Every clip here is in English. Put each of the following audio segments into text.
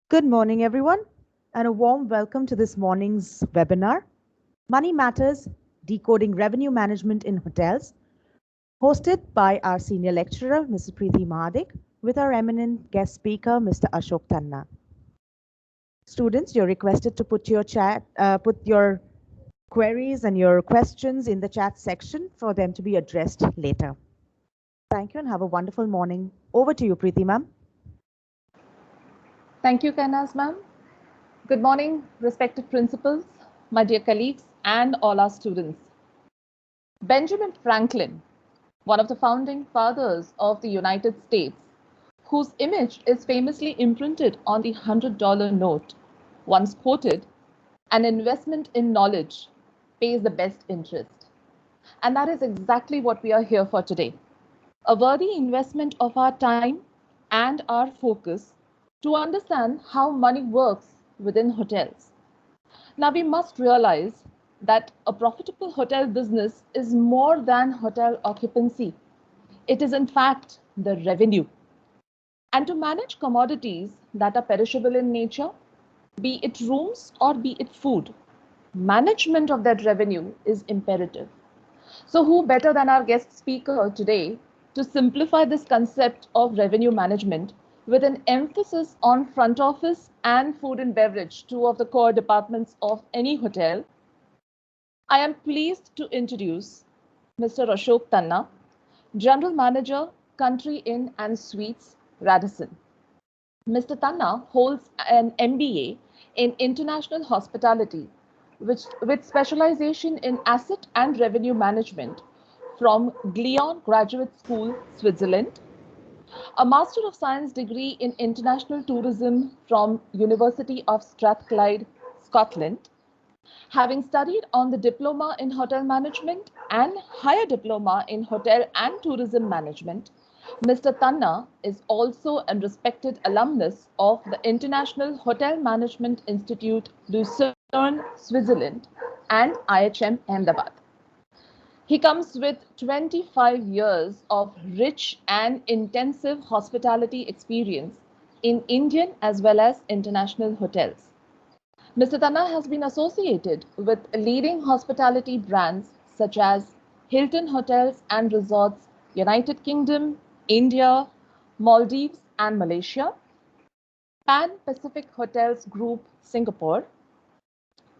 Good morning, everyone, and a warm welcome to this morning's webinar, Money Matters, Decoding Revenue Management in Hotels, hosted by our senior lecturer, Mrs. Preeti Mahadik, with our eminent guest speaker, Mr. Ashok Tanna. Students, you're requested to put your queries and your questions in the chat section for them to be addressed later. Thank you and have a wonderful morning. Over to you, Preeti ma'am. Thank you, Kainaz ma'am. Good morning, respected principals, my dear colleagues, and all our students. Benjamin Franklin, one of the founding fathers of the United States, whose image is famously imprinted on the $100 note, once quoted, "An investment in knowledge pays the best interest." And that is exactly what we are here for today. A worthy investment of our time and our focus to understand how money works within hotels. Now, we must realize that a profitable hotel business is more than hotel occupancy. It is, in fact, the revenue. And to manage commodities that are perishable in nature, be it rooms or be it food, management of that revenue is imperative. So, who better than our guest speaker today to simplify this concept of revenue management with an emphasis on front office and food and beverage, two of the core departments of any hotel? I am pleased to introduce Mr. Ashok Tanna, General Manager, Country Inn and Suites, Radisson. Mr. Tanna holds an MBA in International Hospitality, with specialization in asset and revenue management from Glion Graduate School, Switzerland, a Master of Science degree in International Tourism from University of Strathclyde, Scotland, having studied on the Diploma in Hotel Management and Higher Diploma in Hotel and Tourism Management. Mr. Tanna is also a respected alumnus of the International Hotel Management Institute, Lucerne, Switzerland, and IHM Ahmedabad. He comes with 25 years of rich and intensive hospitality experience in Indian as well as international hotels. Mr. Tanna has been associated with leading hospitality brands such as Hilton Hotels and Resorts, United Kingdom, India, Maldives and Malaysia, Pan Pacific Hotels Group, Singapore,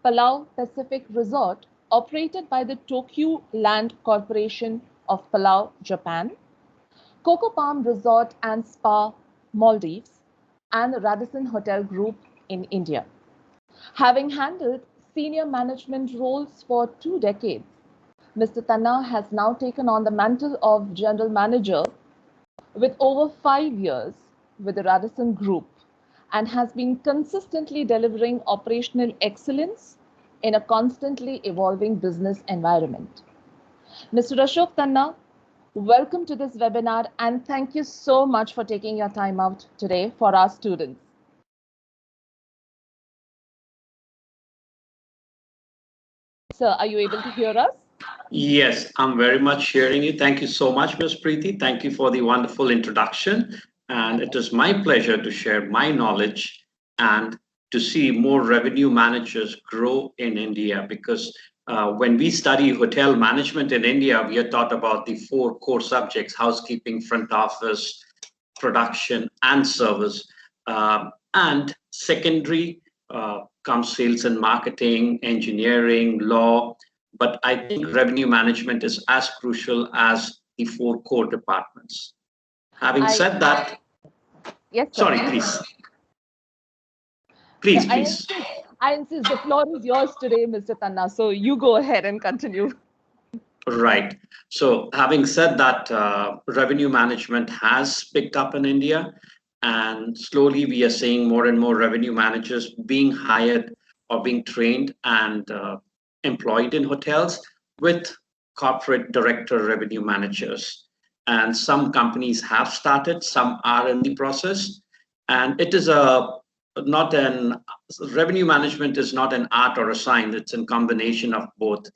Palau Pacific Resort, operated by the Tokyu Land Corporation of Palau, Japan, Coco Palm Resort and Spa, Maldives, and the Radisson Hotel Group in India. Having handled senior management roles for 2 decades, Mr. Tanna has now taken on the mantle of General Manager with over 5 years with the Radisson Group and has been consistently delivering operational excellence in a constantly evolving business environment. Mr. Ashok Tanna, welcome to this webinar and thank you so much for taking your time out today for our students. Sir, are you able to hear us? Yes, I'm very much hearing you. Thank you so much, Ms. Preeti. Thank you for the wonderful introduction. And it is my pleasure to share my knowledge and to see more revenue managers grow in India, because when we study hotel management in India, we are taught about the 4 core subjects: housekeeping, front office, production, and service. And secondary comes sales and marketing, engineering, law. But I think revenue management is as crucial as the 4 core departments. Having said that, yes, sir. Sorry, please. Please. I insist the floor is yours today, Mr. Tanna. So you go ahead and continue. Right. So having said that, revenue management has picked up in India, and slowly we are seeing more and more revenue managers being hired or being trained and employed in hotels with corporate director revenue managers. And some companies have started, some are in the process. And it is revenue management is not an art or a science, it's a combination of both.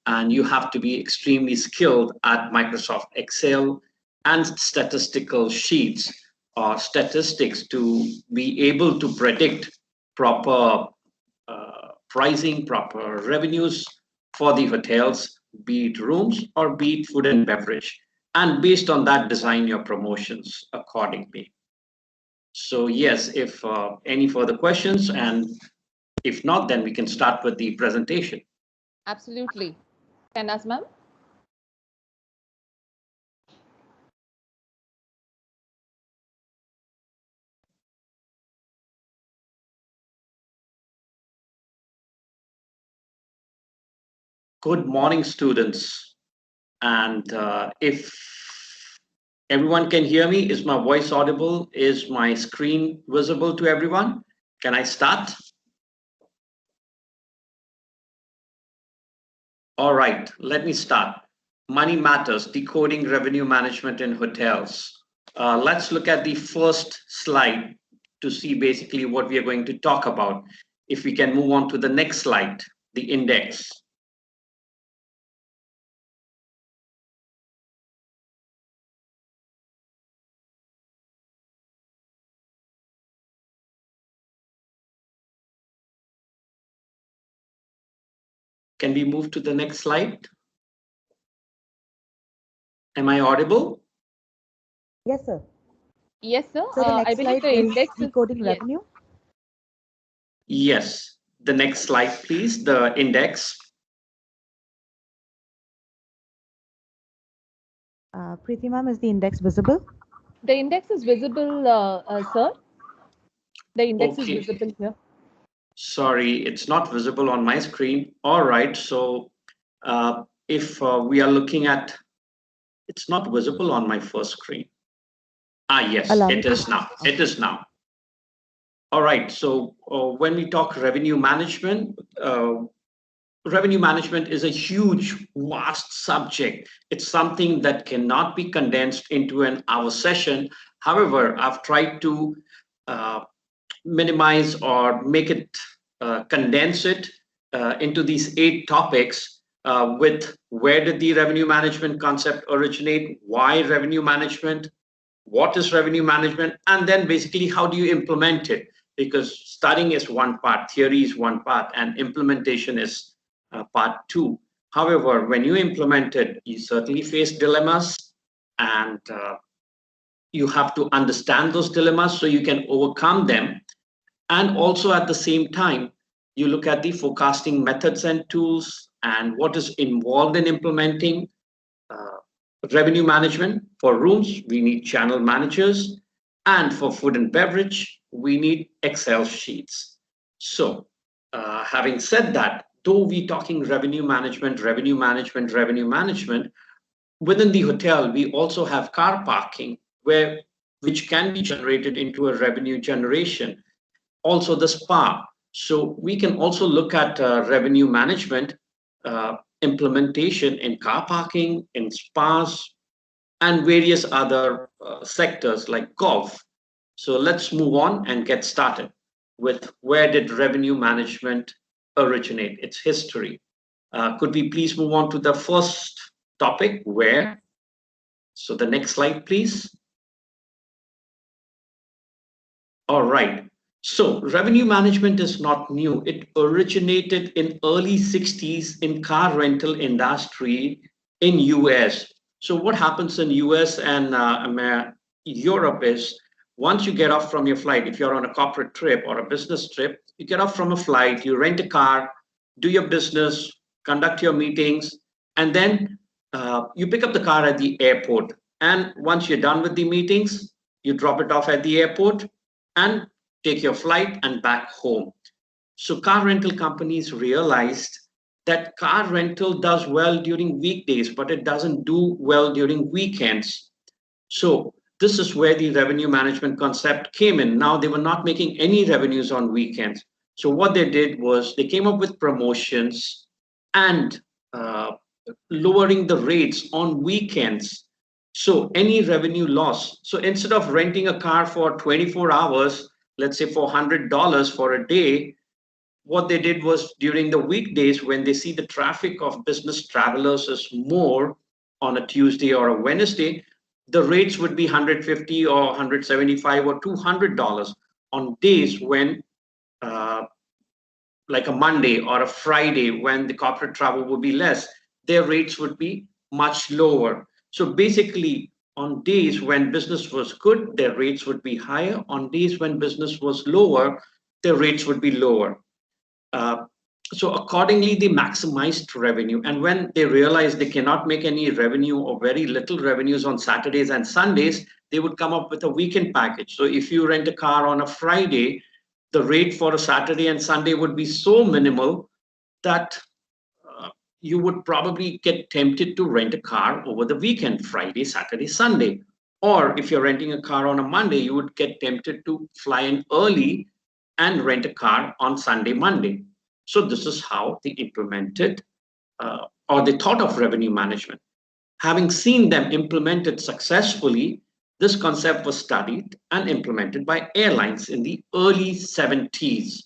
And you have to be extremely skilled at Microsoft Excel and statistical sheets or statistics to be able to predict proper pricing, proper revenues for the hotels, be it rooms or be it food and beverage. And based on that, design your promotions accordingly. So yes, if any further questions, and if not, then we can start with the presentation. Absolutely. Kanas ma'am? Good morning, students. And if everyone can hear me, is my voice audible? Is my screen visible to everyone? Can I start? All right, let me start. Money matters, decoding revenue management in hotels. Let's look at the first slide to see basically what we are going to talk about. If we can move on to the next slide, the index. Can we move to the next slide? Am I audible? Yes, sir. Yes, sir. So the I next believe slide the is index is decoding yes. revenue. Yes. The next slide, please. The index. Preeti ma'am, is the index visible? The index is visible, sir. The index is Okay. visible here. Sorry, it's not visible on my screen. All right. So if we are looking at, it's not visible on my first screen. Ah, yes, Allow me it to is now. okay. It is now. All right. So when we talk revenue management is a huge, vast subject. It's something that cannot be condensed into an hour session. However, I've tried to minimize or make it condense it into these 8 topics with where did the revenue management concept originate, why revenue management, what is revenue management, and then basically how do you implement it, because studying is one part, theory is one part, and implementation is part 2. However, when you implement it, you certainly face dilemmas, and you have to understand those dilemmas so you can overcome them. And also at the same time, you look at the forecasting methods and tools and what is involved in implementing uh, revenue management. For rooms, we need channel managers. And for food and beverage, we need Excel sheets. So having said that, though we're talking revenue management, within the hotel, we also have car parking, which can be generated into a revenue generation. Also the spa. So we can also look at revenue management implementation in car parking, in spas, and various other sectors like golf. So let's move on and get started with where did revenue management originate, its history. Could we please move on to the first topic, where? So the next slide, please. All right. So revenue management is not new. It originated in early 60s in car rental industry in US. So what happens in US and Europe is once you get off from your flight, if you're on a corporate trip or a business trip, you get off from a flight, you rent a car, do your business, conduct your meetings, and then you pick up the car at the airport. And once you're done with the meetings, you drop it off at the airport and take your flight and back home. So car rental companies realized that car rental does well during weekdays, but it doesn't do well during weekends. So this is where the revenue management concept came in. Now they were not making any revenues on weekends. So what they did was they came up with promotions and lowering the rates on weekends. So any revenue loss. So instead of renting a car for 24 hours, let's say for $100 for a day, what they did was during the weekdays when they see the traffic of business travelers is more on a Tuesday or a Wednesday, the rates would be 150 or 175 or $200 on days when like a Monday or a Friday when the corporate travel would be less, their rates would be much lower. So basically, on days when business was good, their rates would be higher. On days when business was lower, their rates would be lower. Uh, so accordingly, they maximized revenue. And when they realized they cannot make any revenue or very little revenues on Saturdays and Sundays, they would come up with a weekend package. So if you rent a car on a Friday, the rate for a Saturday and Sunday would be so minimal that you would probably get tempted to rent a car over the weekend, Friday, Saturday, Sunday. Or if you're renting a car on a Monday, you would get tempted to fly in early and rent a car on Sunday, Monday. So this is how they implemented or they thought of revenue management. Having seen them implemented successfully, this concept was studied and implemented by airlines in the early 70s.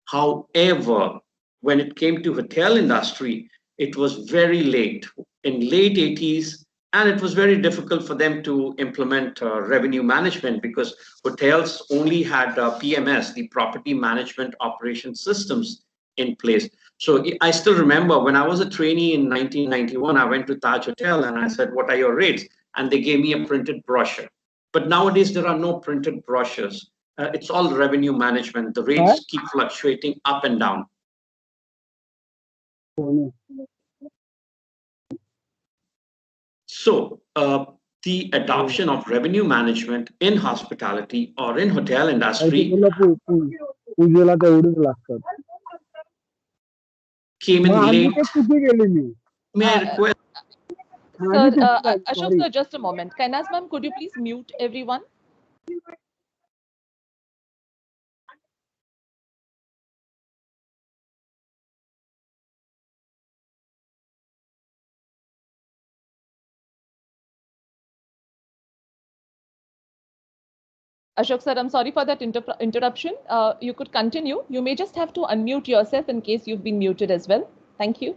However, when it came to hotel industry, it was very late, in late 80s, and it was very difficult for them to implement revenue management because hotels only had PMS, the property management operation systems in place. So I still remember when I was a trainee in 1991, I went to Taj Hotel and I said, "What are your rates?" And they gave me a printed brochure. But nowadays, there are no printed brochures. It's all revenue management. The rates keep fluctuating up and down. So the adoption of revenue management in hospitality or in hotel industry came in late. May I request? Sir, Ashok sir, just a moment. Kainaz ma'am, could you please mute everyone? Ashok sir, I'm sorry for that interruption. You could continue. You may just have to unmute yourself in case you've been muted as well. Thank you.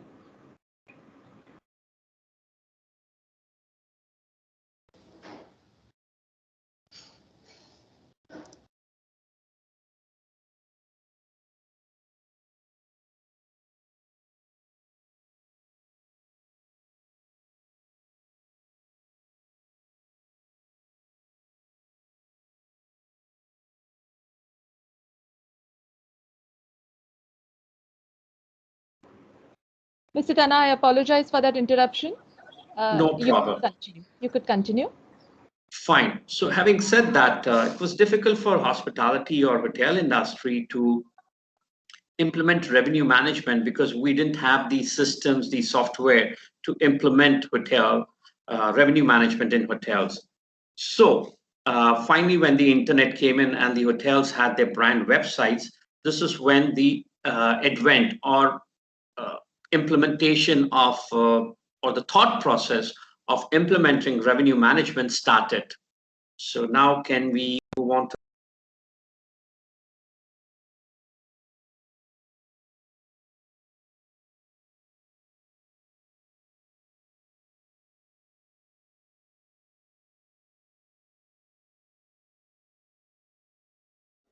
Mr. Tana, I apologize for that interruption. No problem. You could continue. Fine. So having said that, it was difficult for hospitality or hotel industry to implement revenue management because we didn't have these systems, the software to implement hotel revenue management in hotels. So finally, when the internet came in and the hotels had their brand websites, this is when the advent or implementation of or the thought process of implementing revenue management started. So now can we move on to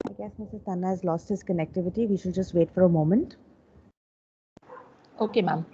I guess Mr. Tanna has lost his connectivity. We should just wait for a moment. Okay, ma'am.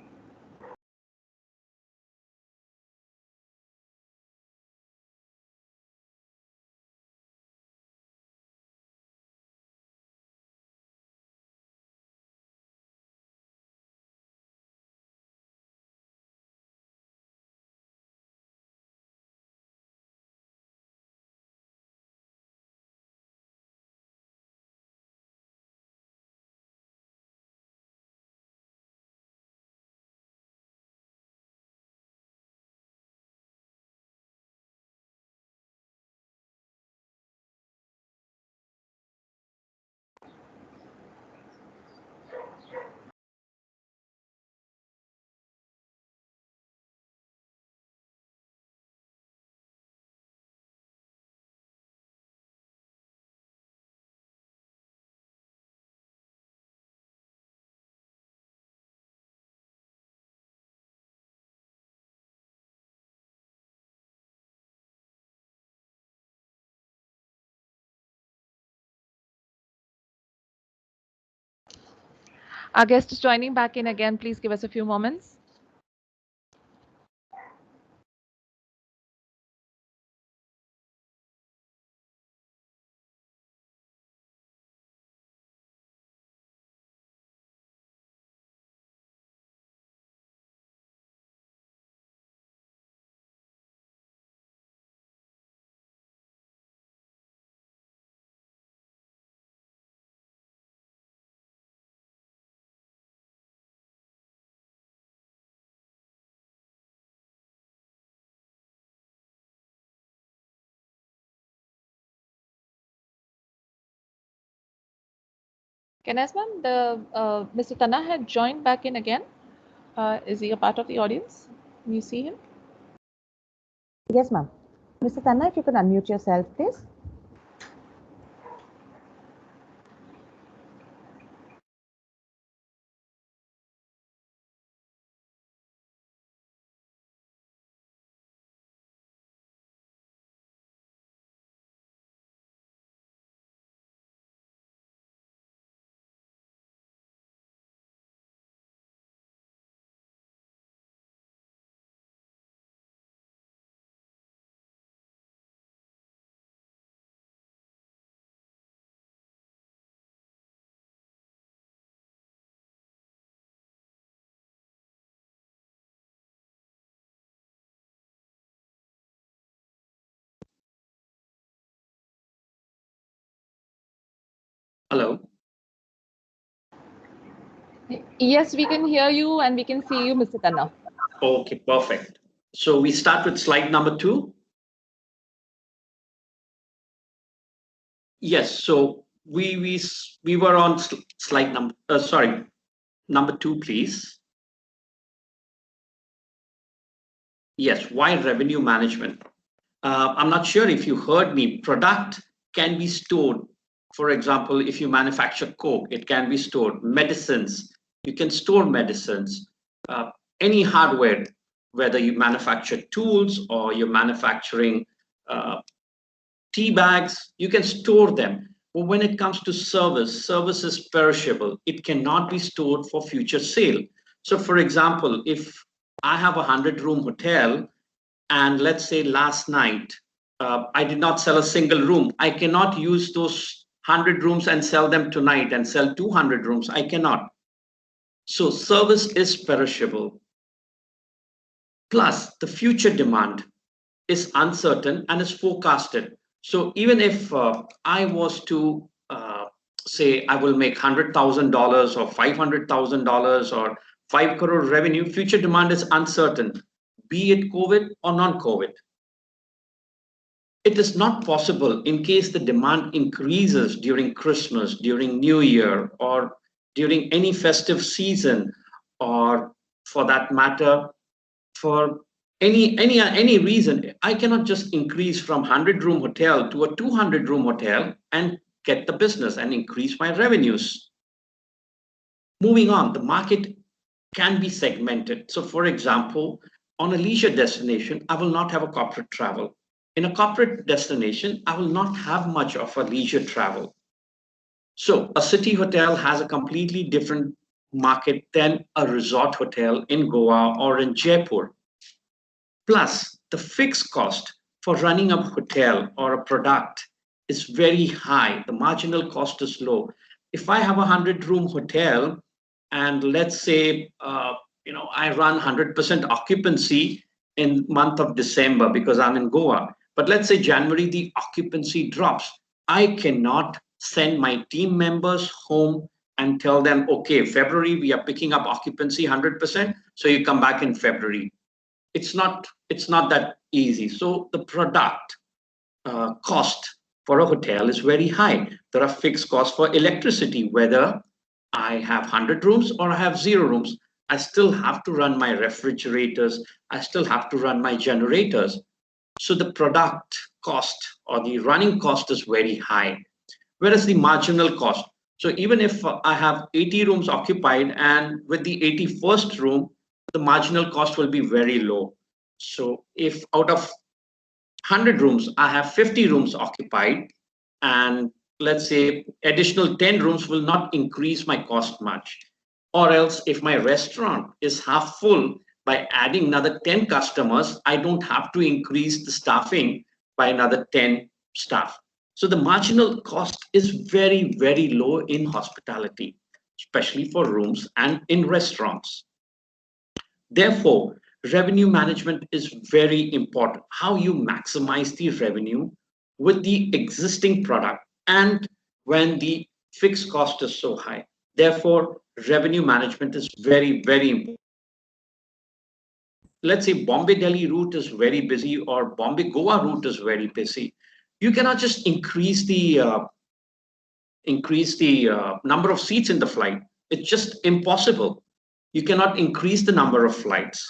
Our guest is joining back in again. Please give us a few moments. Kenes ma'am, Mr. Tanna had joined back in again. Is he a part of the audience? Can you see him? Yes, ma'am. Mr. Tanna, if you could unmute yourself, please. Hello. Yes, we can hear you and we can see you, Mr. Tanna. Okay, perfect. So we start with slide number 2. Yes, so we were on slide number, number 2, please. Yes, why revenue management? I'm not sure if you heard me. Product can be stored. For example, if you manufacture Coke, it can be stored. Medicines, you can store medicines. Any hardware, whether you manufacture tools or you're manufacturing tea bags, you can store them. But when it comes to service is perishable. It cannot be stored for future sale. So for example, if I have a 100-room hotel, and let's say last night, I did not sell a single room, I cannot use those 100 rooms and sell them tonight and sell 200 rooms. I cannot. So service is perishable. Plus, the future demand is uncertain and is forecasted. So even if I was to say I will make $100,000 or $500,000 or 5 crore revenue, future demand is uncertain, be it COVID or non-COVID. It is not possible in case the demand increases during Christmas, during New Year, or during any festive season, or for that matter, for any reason. I cannot just increase from 100-room hotel to a 200-room hotel and get the business and increase my revenues. Moving on, the market can be segmented. So for example, on a leisure destination, I will not have a corporate travel. In a corporate destination, I will not have much of a leisure travel. So a city hotel has a completely different market than a resort hotel in Goa or in Jaipur. Plus, the fixed cost for running a hotel or a product is very high. The marginal cost is low. If I have a 100-room hotel and let's say, I run 100% occupancy in month of December because I'm in Goa, but let's say January, the occupancy drops. I cannot send my team members home and tell them, okay, February, we are picking up occupancy 100%. So you come back in February. It's not that easy. So the product cost for a hotel is very high. There are fixed costs for electricity, whether I have 100 rooms or I have 0 rooms. I still have to run my refrigerators. I still have to run my generators. So the product cost or the running cost is very high. Whereas the marginal cost, so even if I have 80 rooms occupied and with the 81st room, the marginal cost will be very low. So if out of 100 rooms, I have 50 rooms occupied, and let's say additional 10 rooms will not increase my cost much. Or else if my restaurant is half full, by adding another 10 customers, I don't have to increase the staffing by another 10 staff. So the marginal cost is very, very low in hospitality, especially for rooms and in restaurants. Therefore, revenue management is very important. How you maximize the revenue with the existing product and when the fixed cost is so high. Therefore, revenue management is very, very important. Let's say Bombay Delhi route is very busy or Bombay Goa route is very busy. You cannot just increase the number of seats in the flight. It's just impossible. You cannot increase the number of flights.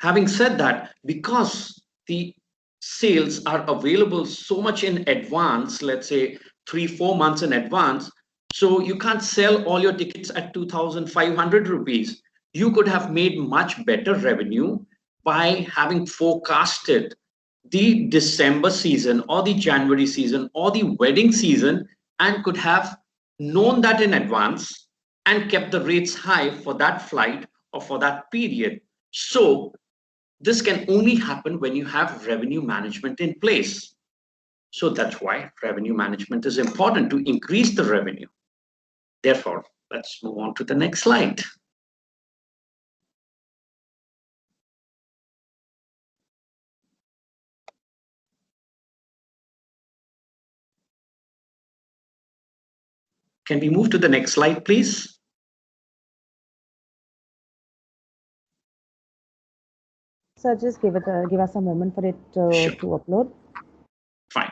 Having said that, because the sales are available so much in advance, let's say 3-4 months in advance, so you can't sell all your tickets at 2,500 rupees. You could have made much better revenue by having forecasted the December season or the January season or the wedding season and could have known that in advance and kept the rates high for that flight or for that period. So this can only happen when you have revenue management in place. So that's why revenue management is important to increase the revenue. Therefore, let's move on to the next slide. Can we move to the next slide, please? So just give us a moment for it Sure. to upload. Fine.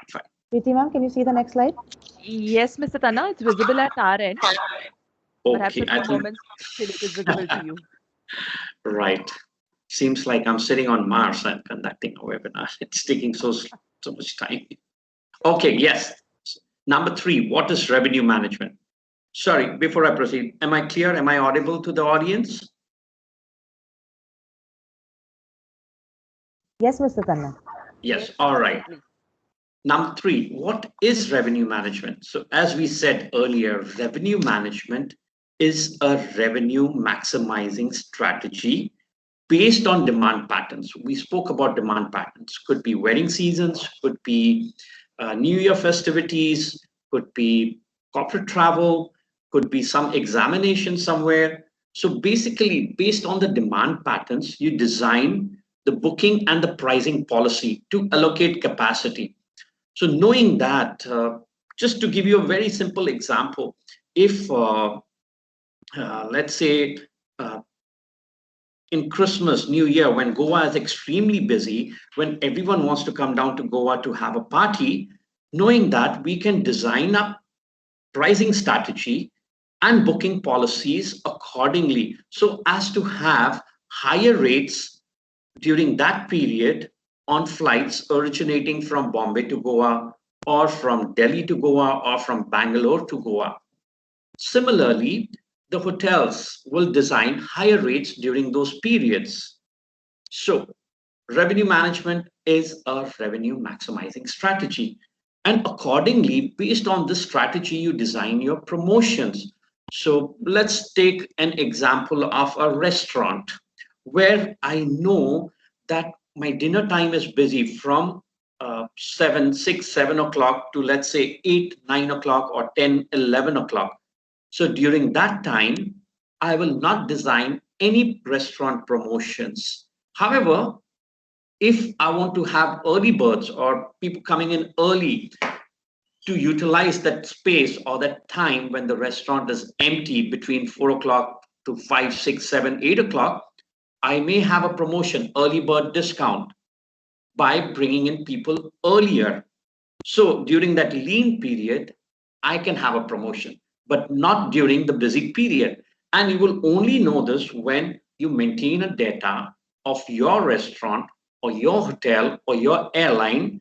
Preeti ma'am, can you see the next slide? Yes, Mr. Tanna, it's visible at our end. Perhaps Okay, a few moments till it is visible to you. Right. Seems like I'm sitting on Mars and conducting a webinar. It's taking so much time. Okay, yes. Number 3, what is revenue management? Sorry, before I proceed, am I clear? Am I audible to the audience? Yes, Mr. Tanna. Yes, all right. Number 3, what is revenue management? So as we said earlier, revenue management is a revenue maximizing strategy based on demand patterns. We spoke about demand patterns. Could be wedding seasons, could be New Year festivities, could be corporate travel, could be some examination somewhere. So basically, based on the demand patterns, you design the booking and the pricing policy to allocate capacity. So knowing that, just to give you a very simple example, if let's say in Christmas, New Year, when Goa is extremely busy, when everyone wants to come down to Goa to have a party, knowing that we can design up pricing strategy and booking policies accordingly so as to have higher rates during that period on flights originating from Bombay to Goa or from Delhi to Goa or from Bangalore to Goa. Similarly, the hotels will design higher rates during those periods. So revenue management is a revenue maximizing strategy. And accordingly, based on this strategy, you design your promotions. So let's take an example of a restaurant where I know that my dinner time is busy from 7 o'clock to, let's say, 8, 9 o'clock or 10, 11 o'clock. So during that time, I will not design any restaurant promotions. However, if I want to have early birds or people coming in early to utilize that space or that time when the restaurant is empty between 4 o'clock to 5, 6, 7, 8 o'clock, I may have a promotion, early bird discount, by bringing in people earlier. So during that lean period, I can have a promotion, but not during the busy period. And you will only know this when you maintain a data of your restaurant or your hotel or your airline,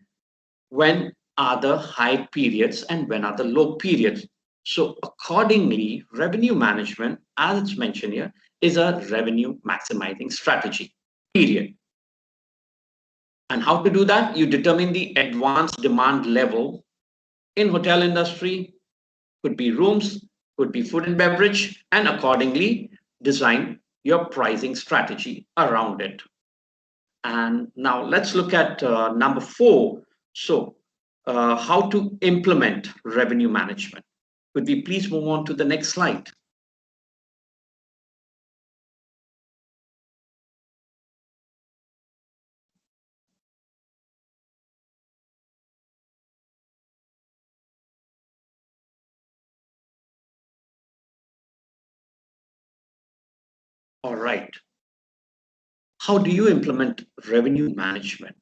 when are the high periods and when are the low periods. So accordingly, revenue management, as it's mentioned here, is a revenue maximizing strategy, period. And how to do that? You determine the advanced demand level in hotel industry, could be rooms, could be food and beverage, and accordingly design your pricing strategy around it. And now let's look at number 4. So how to implement revenue management. Could we please move on to the next slide? All right. How do you implement revenue management?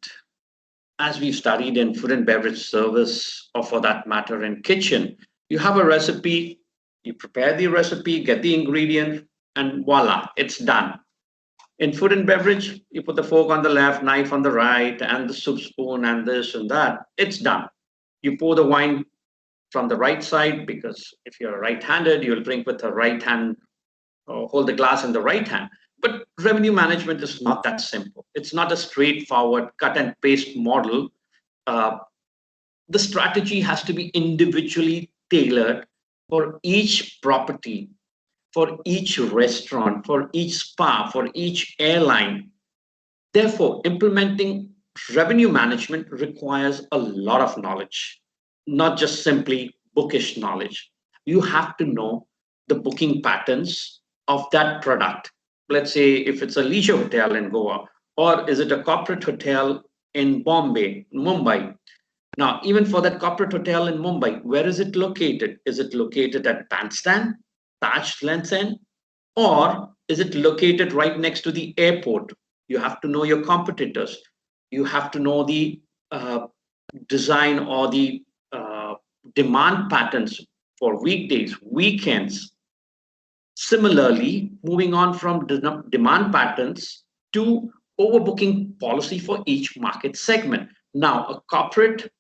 As we've studied in food and beverage service, or for that matter in kitchen, you have a recipe, you prepare the recipe, get the ingredient, and voila, it's done. In food and beverage, you put the fork on the left, knife on the right, and the soup spoon and this and that, it's done. You pour the wine from the right side, because if you're right-handed, you'll drink with the right hand, or hold the glass in the right hand. But revenue management is not that simple. It's not a straightforward cut and paste model. The strategy has to be individually tailored for each property, for each restaurant, for each spa, for each airline. Therefore, implementing revenue management requires a lot of knowledge, not just simply bookish knowledge. You have to know the booking patterns of that product. Let's say if it's a leisure hotel in Goa, or is it a corporate hotel in Mumbai? Now, even for that corporate hotel in Mumbai, where is it located? Is it located at Bandstand, Taj Lands End, or is it located right next to the airport? You have to know your competitors. You have to know the design or the demand patterns for weekdays, weekends. Similarly, moving on from demand patterns to overbooking policy for each market segment. Now, a corporate,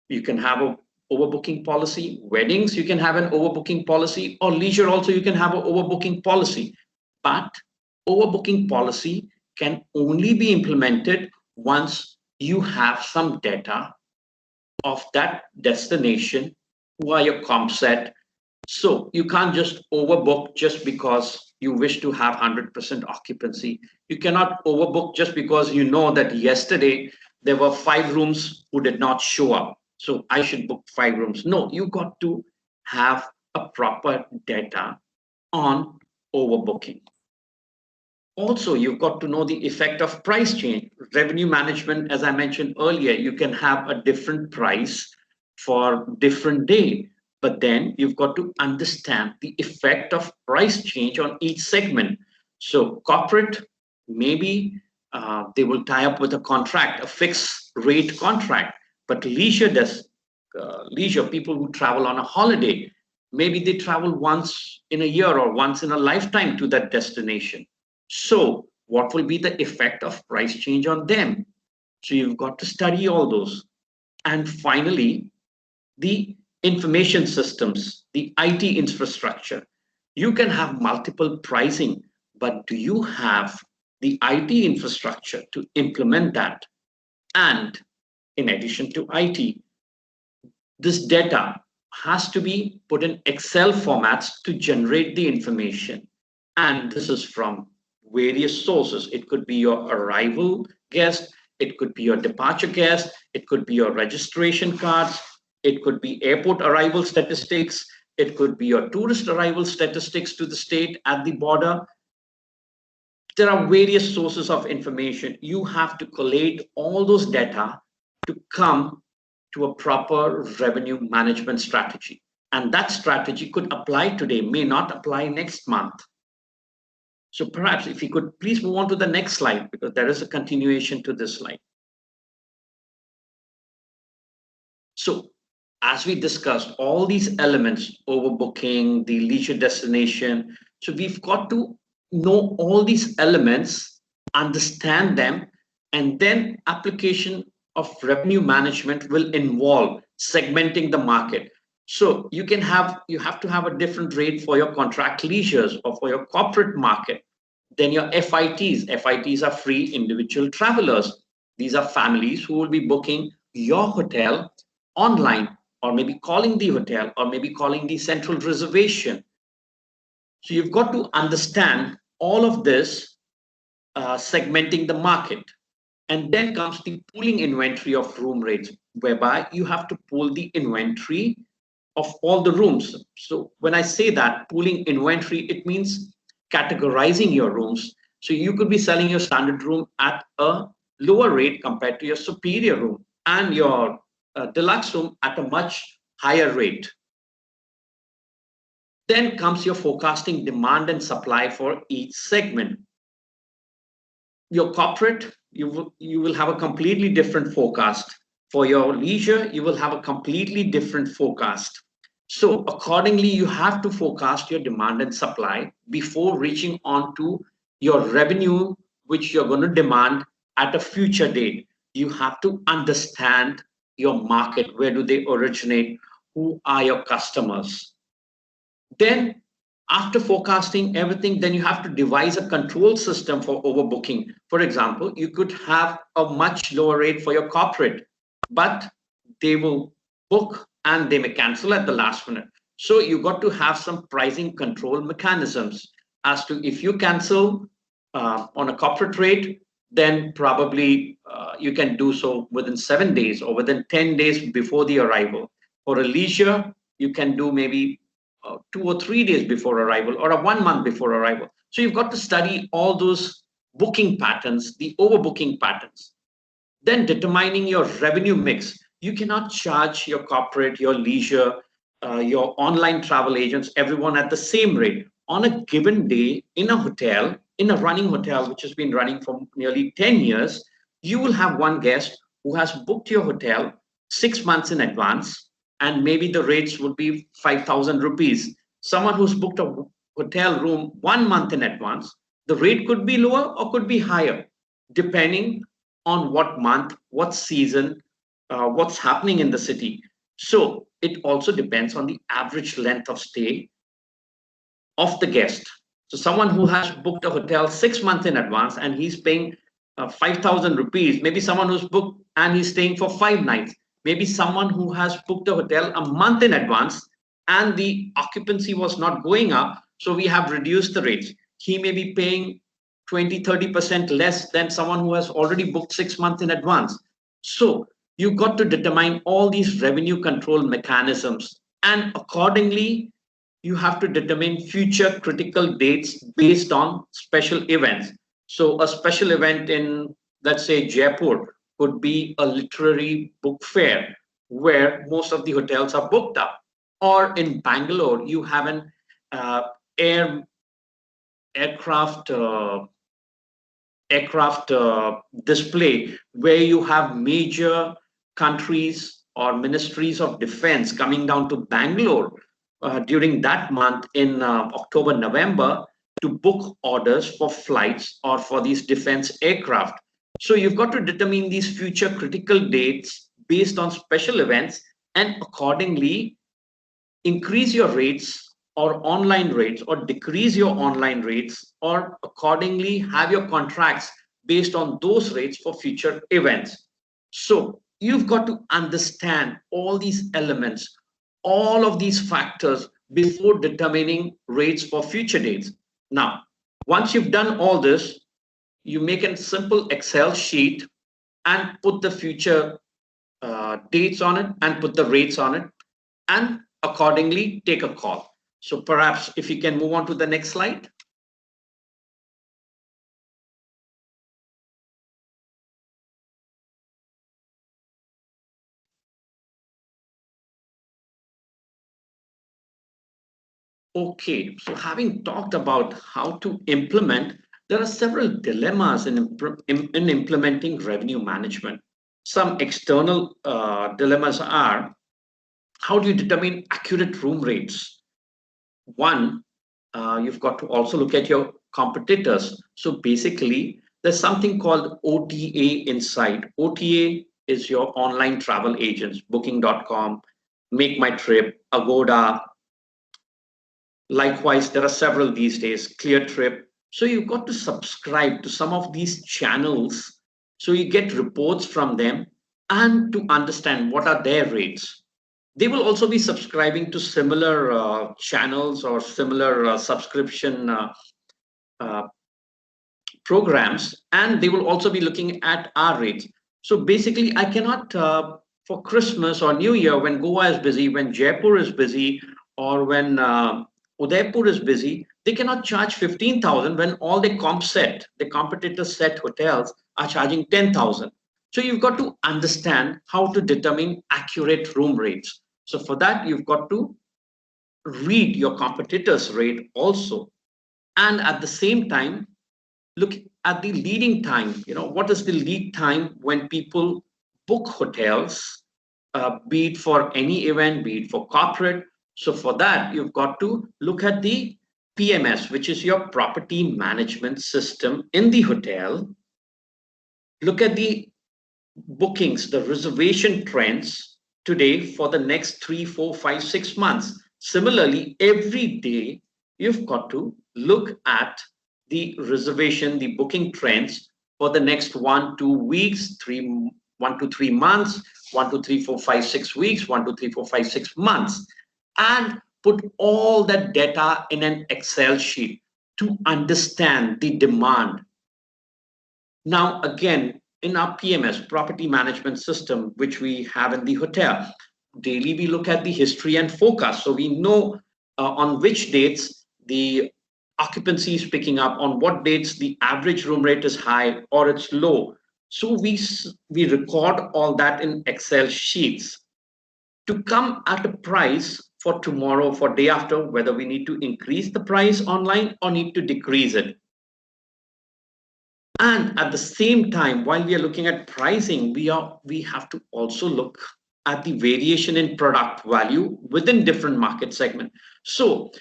you can have an overbooking policy. Weddings, you can have an overbooking policy, or leisure also, you can have an overbooking policy. But overbooking policy can only be implemented once you have some data of that destination, who are your comp set. So you can't just overbook just because you wish to have 100% occupancy. You cannot overbook just because you know that yesterday there were 5 rooms who did not show up, so I should book 5 rooms. No, you got to have a proper data on overbooking. Also, you've got to know the effect of price change. Revenue management, as I mentioned earlier, you can have a different price for different day, but then you've got to understand the effect of price change on each segment. So corporate, maybe they will tie up with a contract, a fixed rate contract, but leisure people who travel on a holiday, maybe they travel once in a year or once in a lifetime to that destination. So what will be the effect of price change on them? So you've got to study all those. And finally, the information systems, the IT infrastructure. You can have multiple pricing, but do you have the IT infrastructure to implement that? And in addition to IT, this data has to be put in Excel formats to generate the information. And this is from various sources. It could be your arrival guest, it could be your departure guest, it could be your registration cards, it could be airport arrival statistics, it could be your tourist arrival statistics to the state at the border. There are various sources of information. You have to collate all those data to come to a proper revenue management strategy. And that strategy could apply today, may not apply next month. So perhaps if you could please move on to the next slide, because there is a continuation to this slide. So as we discussed, all these elements, overbooking, the leisure destination, so we've got to know all these elements, understand them, and then application of revenue management will involve segmenting the market. So you have to have a different rate for your contract leisures or for your corporate market. Then your FITs. FITs are free individual travelers. These are families who will be booking your hotel online, or maybe calling the hotel, or maybe calling the central reservation. So you've got to understand all of this, segmenting the market. And then comes the pooling inventory of room rates, whereby you have to pool the inventory of all the rooms. So when I say that pooling inventory, it means categorizing your rooms. So you could be selling your standard room at a lower rate compared to your superior room, and your deluxe room at a much higher rate. Then comes your forecasting demand and supply for each segment. Your corporate, you will have a completely different forecast. For your leisure, you will have a completely different forecast. So accordingly, you have to forecast your demand and supply before reaching on to your revenue, which you're going to demand at a future date. You have to understand your market. Where do they originate? Who are your customers? Then after forecasting everything, then you have to devise a control system for overbooking. For example, you could have a much lower rate for your corporate, but they will book and they may cancel at the last minute. So you got to have some pricing control mechanisms as to, if you cancel on a corporate rate, then probably you can do so within 7 days or within 10 days before the arrival. For a leisure, you can do maybe 2 or 3 days before arrival, or a 1 month before arrival. So you've got to study all those booking patterns, the overbooking patterns. Then determining your revenue mix. You cannot charge your corporate, your leisure, your online travel agents, everyone at the same rate. On a given day in a hotel, in a running hotel, which has been running for nearly 10 years, you will have one guest who has booked your hotel 6 months in advance, and maybe the rates would be 5,000 rupees. Someone who's booked a hotel room 1 month in advance, the rate could be lower or could be higher, depending on what month, what season, what's happening in the city. So it also depends on the average length of stay of the guest. So someone who has booked a hotel 6 months in advance and he's paying 5,000 rupees, maybe someone who's booked and he's staying for 5 nights, maybe someone who has booked a hotel a month in advance and the occupancy was not going up, so we have reduced the rates. He may be paying 20-30% less than someone who has already booked 6 months in advance. So you've got to determine all these revenue control mechanisms, and accordingly you have to determine future critical dates based on special events. So a special event in, let's say, Jaipur could be a literary book fair where most of the hotels are booked up. Or in Bangalore, you have an aircraft display where you have major countries or ministries of defense coming down to Bangalore during that month in October, November, to book orders for flights or for these defense aircraft. So you've got to determine these future critical dates based on special events, and accordingly increase your rates or online rates, or decrease your online rates, or accordingly have your contracts based on those rates for future events. So you've got to understand all these elements, all of these factors before determining rates for future dates. Now, once you've done all this, you make a simple Excel sheet and put the future dates on it and put the rates on it, and accordingly take a call. So perhaps if you can move on to the next slide. Okay, so having talked about how to implement, there are several dilemmas in implementing revenue management. Some external dilemmas are, how do you determine accurate room rates? One, you've got to also look at your competitors. So basically, there's something called Ota Insight. Ota is your online travel agents, booking.com, Make My Trip, Agoda. Likewise, there are several these days, Clear Trip. So you've got to subscribe to some of these channels so you get reports from them and to understand what are their rates. They will also be subscribing to similar channels or similar subscription programs, and they will also be looking at our rates. So basically, I cannot, for Christmas or New Year, when Goa is busy, when Jaipur is busy, or when Udaipur is busy, they cannot charge 15,000 when all the competitor set hotels are charging 10,000. So you've got to understand how to determine accurate room rates. So for that, you've got to read your competitors' rate also. And at the same time, look at the leading time. What is the lead time when people book hotels, be it for any event, be it for corporate. So for that, you've got to look at the PMS, which is your property management system in the hotel. Look at the bookings, the reservation trends today for the next 3, 4, 5, 6 months. Similarly, every day you've got to look at the reservation, the booking trends for the next 1, 2 weeks, 1 to 3 months, 1 to 3, 4, 5, 6 weeks, 1 to 3, 4, 5, 6 months, and put all that data in an Excel sheet to understand the demand. Now, again, in our PMS, property management system, which we have in the hotel, daily we look at the history and forecast. So we know on which dates the occupancy is picking up, on what dates the average room rate is high or it's low. So we record all that in Excel sheets to come at a price for tomorrow, for day after, whether we need to increase the price online or need to decrease it. And at the same time, while we are looking at pricing, we have to also look at the variation in product value within different market segments. So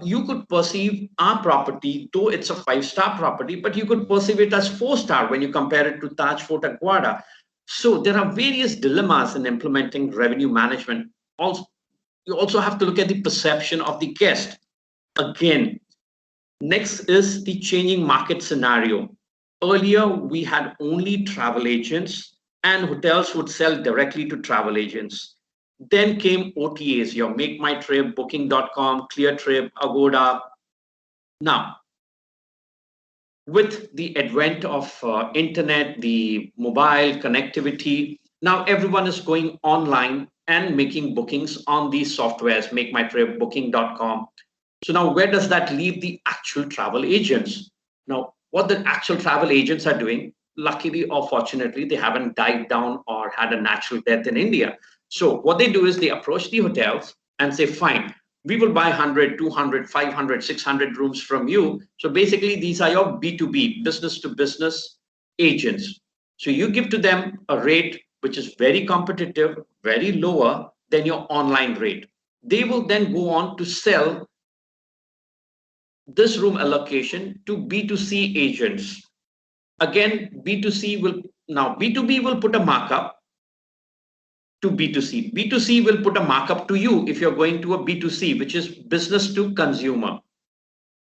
you could perceive our property, though it's a 5-star property, but you could perceive it as 4-star when you compare it to Taj Fort Aguada. So there are various dilemmas in implementing revenue management. Also, you also have to look at the perception of the guest. Again, next is the changing market scenario. Earlier, we had only travel agents, and hotels would sell directly to travel agents. Then came OTAs, your Make My Trip, Booking.com, ClearTrip, Agoda. Now, with the advent of internet, the mobile connectivity, now everyone is going online and making bookings on these softwares, Make My Trip, Booking.com. So now where does that leave the actual travel agents? Now, what the actual travel agents are doing, luckily or fortunately, they haven't died down or had a natural death in India. So what they do is they approach the hotels and say, fine, we will buy 100, 200, 500, 600 rooms from you. So basically, these are your B2B, business to business agents. So you give to them a rate which is very competitive, very lower than your online rate. They will then go on to sell this room allocation to B2C agents. Again, B2C will, now B2B will put a markup to B2C. B2C will put a markup to you if you're going to a B2C, which is business to consumer.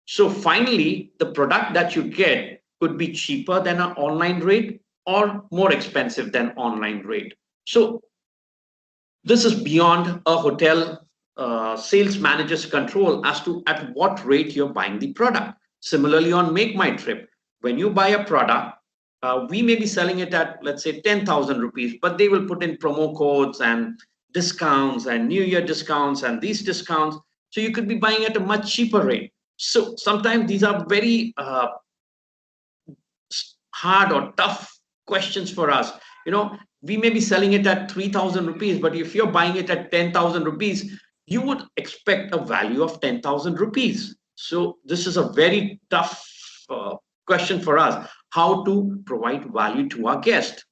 So finally, the product that you get could be cheaper than an online rate or more expensive than online rate. So this is beyond a hotel sales manager's control as to at what rate you're buying the product. Similarly, on Make My Trip, when you buy a product, we may be selling it at, let's say, 10,000 rupees, but they will put in promo codes and discounts and New Year discounts and these discounts. So you could be buying at a much cheaper rate. So sometimes these are very hard or tough questions for us. We may be selling it at 3,000 rupees, but if you're buying it at 10,000 rupees, you would expect a value of 10,000 rupees. So this is a very tough question for us, how to provide value to our guest.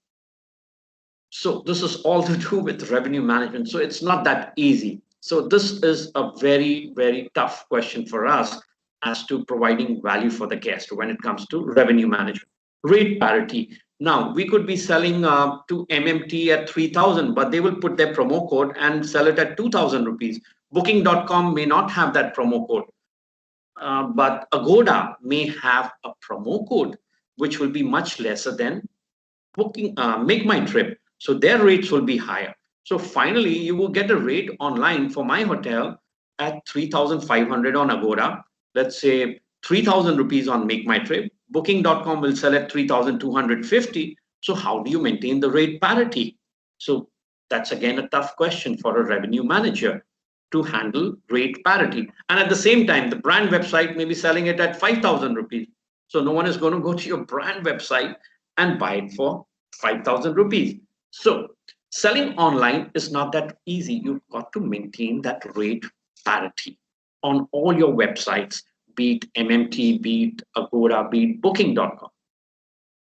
So this is all to do with revenue management. So it's not that easy. So this is a very, very tough question for us as to providing value for the guest when it comes to revenue management. Rate parity. Now, we could be selling to MMT at 3,000, but they will put their promo code and sell it at 2,000 rupees. Booking.com may not have that promo code, but Agoda may have a promo code, which will be much lesser than Booking, Make My Trip. So their rates will be higher. So finally, you will get a rate online for my hotel at 3,500 on Agoda. Let's say 3,000 rupees on Make My Trip. Booking.com will sell at 3,250. So how do you maintain the rate parity? So that's again a tough question for a revenue manager to handle rate parity. And at the same time, the brand website may be selling it at 5,000 rupees. So no one is going to go to your brand website and buy it for 5,000 rupees. So selling online is not that easy. You've got to maintain that rate parity on all your websites, be it MMT, be it Agoda, be it Booking.com.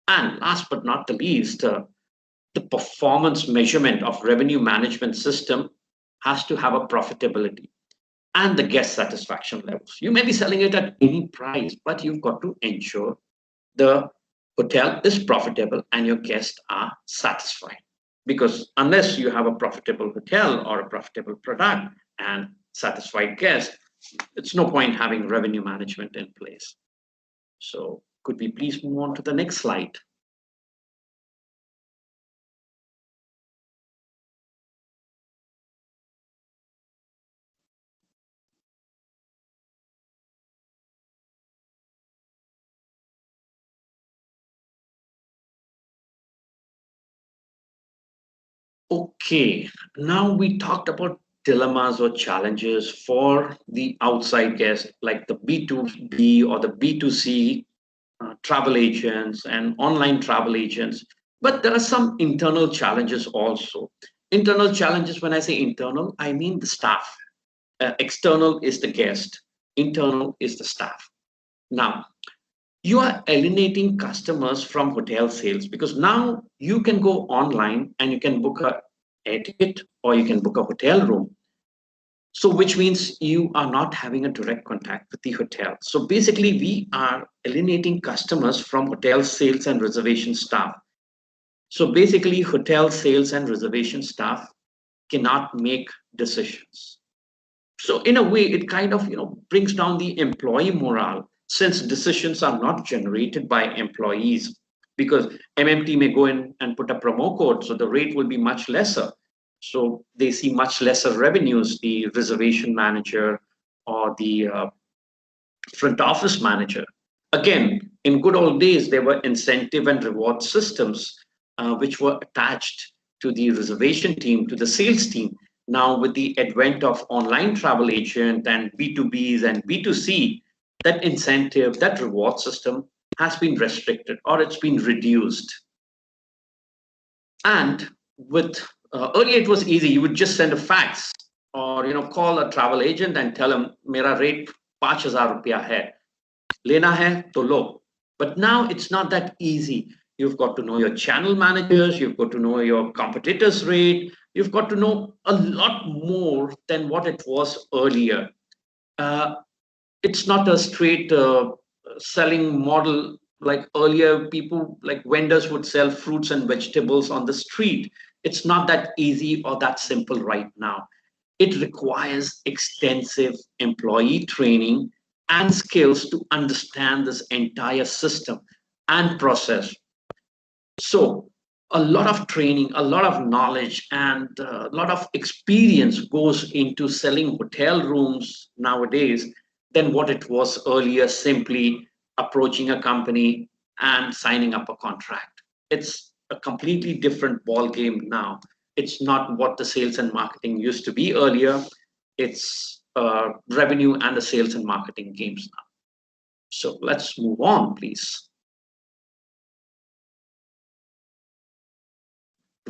And last but not the least, the performance measurement of revenue management system has to have a profitability and the guest satisfaction levels. You may be selling it at any price, but you've got to ensure the hotel is profitable and your guests are satisfied. Because unless you have a profitable hotel or a profitable product and satisfied guests, it's no point having revenue management in place. So could we please move on to the next slide? Okay, now we talked about dilemmas or challenges for the outside guest, like the B2B or the B2C travel agents and online travel agents. But there are some internal challenges also. Internal challenges, when I say internal, I mean the staff. External is the guest, internal is the staff. Now, you are alienating customers from hotel sales because now you can go online and you can book a air ticket or you can book a hotel room. So which means you are not having a direct contact with the hotel. So basically we are alienating customers from hotel sales and reservation staff. So basically hotel sales and reservation staff cannot make decisions. So in a way, it kind of brings down the employee morale since decisions are not generated by employees because MMT may go in and put a promo code, so the rate will be much lesser. So they see much lesser revenues, the reservation manager or the front office manager. Again, in good old days, there were incentive and reward systems which were attached to the reservation team, to the sales team. Now, with the advent of online travel agent and B2Bs and B2C, that incentive, that reward system has been restricted or it's been reduced. And with earlier, it was easy. You would just send a fax or call a travel agent and tell him, "Mera rate 5,000 rupiah hai. Lena hai to lo." But now it's not that easy. You've got to know your channel managers, you've got to know your competitors' rate, you've got to know a lot more than what it was earlier. It's not a straight selling model like earlier. People like vendors would sell fruits and vegetables on the street. It's not that easy or that simple right now. It requires extensive employee training and skills to understand this entire system and process. So a lot of training, a lot of knowledge, and a lot of experience goes into selling hotel rooms nowadays than what it was earlier, simply approaching a company and signing up a contract. It's a completely different ball game now. It's not what the sales and marketing used to be earlier. It's revenue and the sales and marketing games now. So let's move on, please.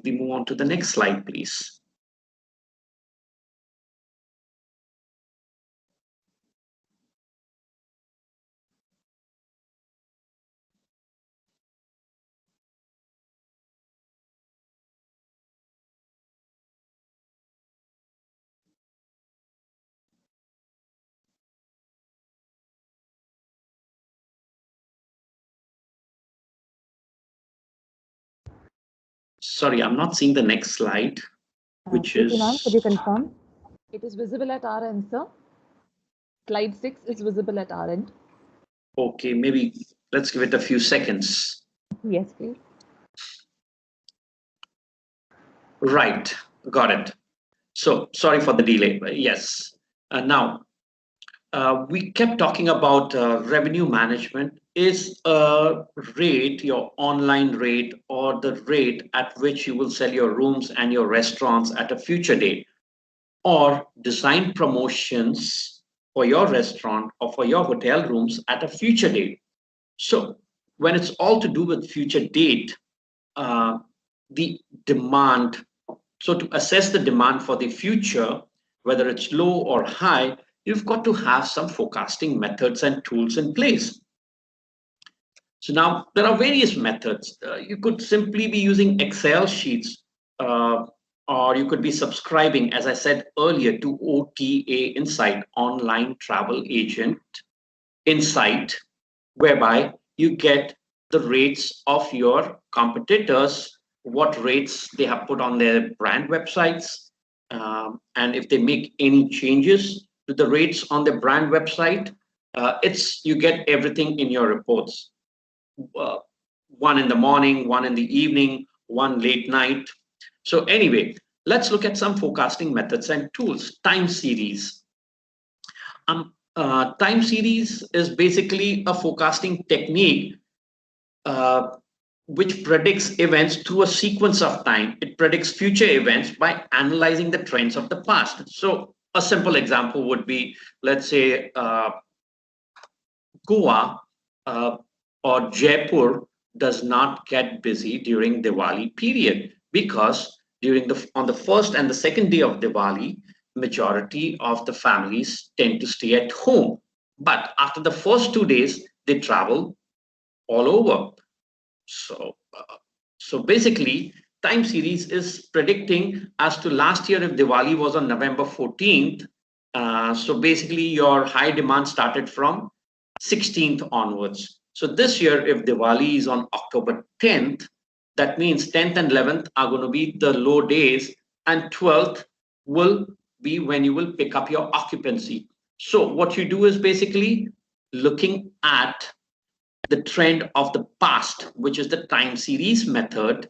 We move on to the next slide, please. Sorry, I'm not seeing the next slide, which is... Could you confirm? It is visible at our end, sir. Slide 6 is visible at our end. Okay, maybe let's give it a few seconds. Yes, please. Right. Got it. So sorry for the delay. Yes. Now, we kept talking about revenue management. Is a rate, your online rate, or the rate at which you will sell your rooms and your restaurants at a future date, or design promotions for your restaurant or for your hotel rooms at a future date. So when it's all to do with future date, uh, the demand, so to assess the demand for the future, whether it's low or high, you've got to have some forecasting methods and tools in place. So now there are various methods. You could simply be using Excel sheets, uh, or you could be subscribing, as I said earlier, to OTA Insight, Online Travel Agent Insight, whereby you get the rates of your competitors, what rates they have put on their brand websites, and if they make any changes to the rates on the brand website, it's you get everything in your reports. uh, One in the morning, one in the evening, one late night. So anyway, let's look at some forecasting methods and tools. Time series. Time series is basically a forecasting technique uh, which predicts events through a sequence of time. It predicts future events by analyzing the trends of the past. So a simple example would be, let's say, Goa uh, or Jaipur does not get busy during Diwali period, because during the on the first and the second day of Diwali, majority of the families tend to stay at home. But after the first 2 days, they travel all over. So, so basically, time series is predicting as to last year if Diwali was on November 14th. So basically, your high demand started from 16th onwards. So this year, if Diwali is on October 10th, that means 10th and 11th are going to be the low days, and 12th will be when you will pick up your occupancy. So what you do is basically looking at the trend of the past, which is the time series method.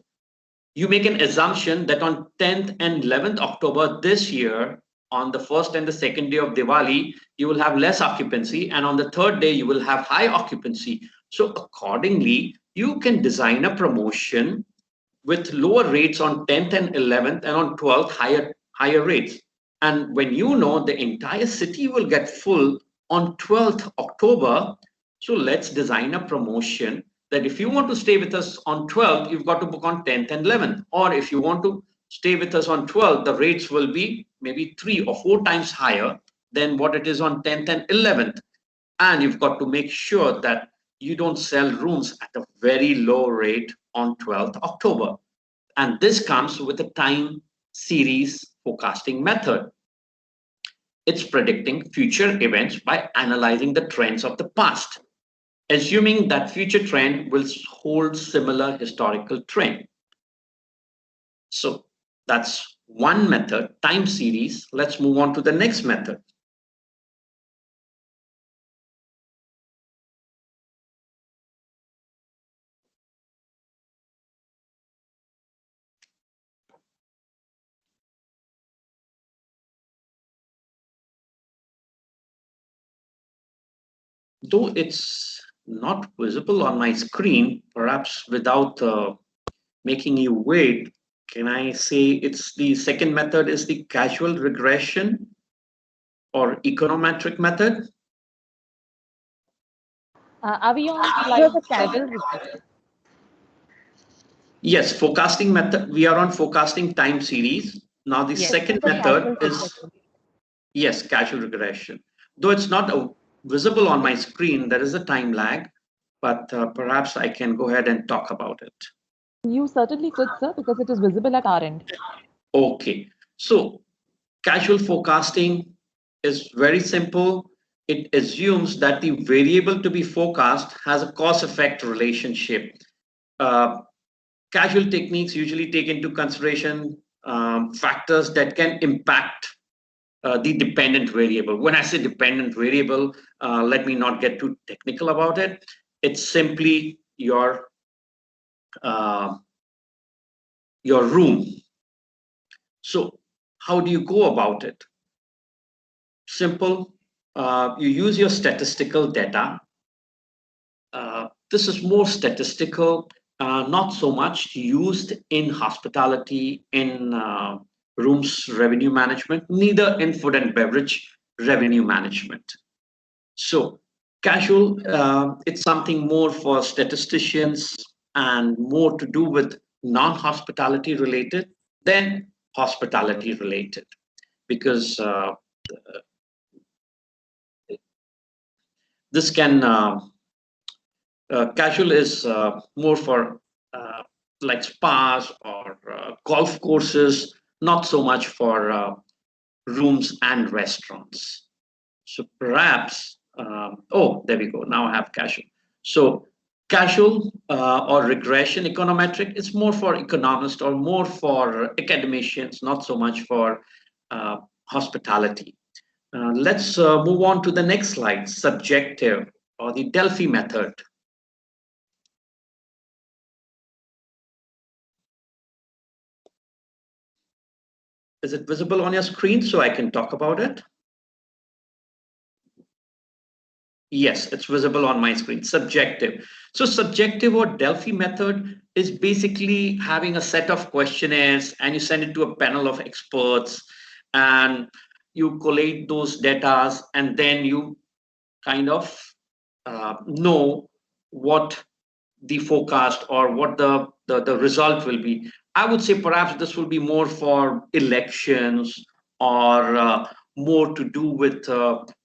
You make an assumption that on 10th and 11th October this year, on the first and the second day of Diwali, you will have less occupancy, and on the third day, you will have high occupancy. So accordingly, you can design a promotion with lower rates on 10th and 11th, and on 12th, higher rates. And when you know the entire city will get full on 12th October, so let's design a promotion that if you want to stay with us on 12th, you've got to book on 10th and 11th. Or if you want to stay with us on 12th, the rates will be maybe 3 or 4 times higher than what it is on 10th and 11th. And you've got to make sure that you don't sell rooms at a very low rate on 12th October. And this comes with a time series forecasting method. It's predicting future events by analyzing the trends of the past, assuming that future trend will hold similar historical trend. So that's one method, time series. Let's move on to the next method. Though it's not visible on my screen, perhaps without making you wait, can I say it's the second method is the causal regression or econometric method? Are we on It was slide a casual 7? regression. Yes, forecasting method. We are on forecasting time series. Now the Yes. second The method casual is, regression. yes, causal regression. Though it's not visible on my screen, there is a time lag, but perhaps I can go ahead and talk about it. You certainly could, sir, because it is visible at our end. Okay, so casual forecasting is very simple. It assumes that the variable to be forecast has a cause-effect relationship. Uh, Casual techniques usually take into consideration factors that can impact the dependent variable. When I say dependent variable, let me not get too technical about it. It's simply uh, your room. So how do you go about it? Simple. You use your statistical data. This is more statistical, not so much used in hospitality, in rooms revenue management, neither in food and beverage revenue management. So casual, it's something more for statisticians and more to do with non-hospitality related than hospitality related, because this can casual is more for like spas or golf courses, not so much for rooms and restaurants. So perhaps, oh, there we go. Now I have casual. So casual or regression econometric is more for economists or more for academicians, not so much for hospitality. Let's move on to the next slide, subjective or the Delphi method. Is it visible on your screen so I can talk about it? Yes, it's visible on my screen. Subjective. So subjective or Delphi method is basically having a set of questionnaires and you send it to a panel of experts and you collate those data and then you kind of know what the forecast or what the result will be. I would say perhaps this will be more for elections or more to do with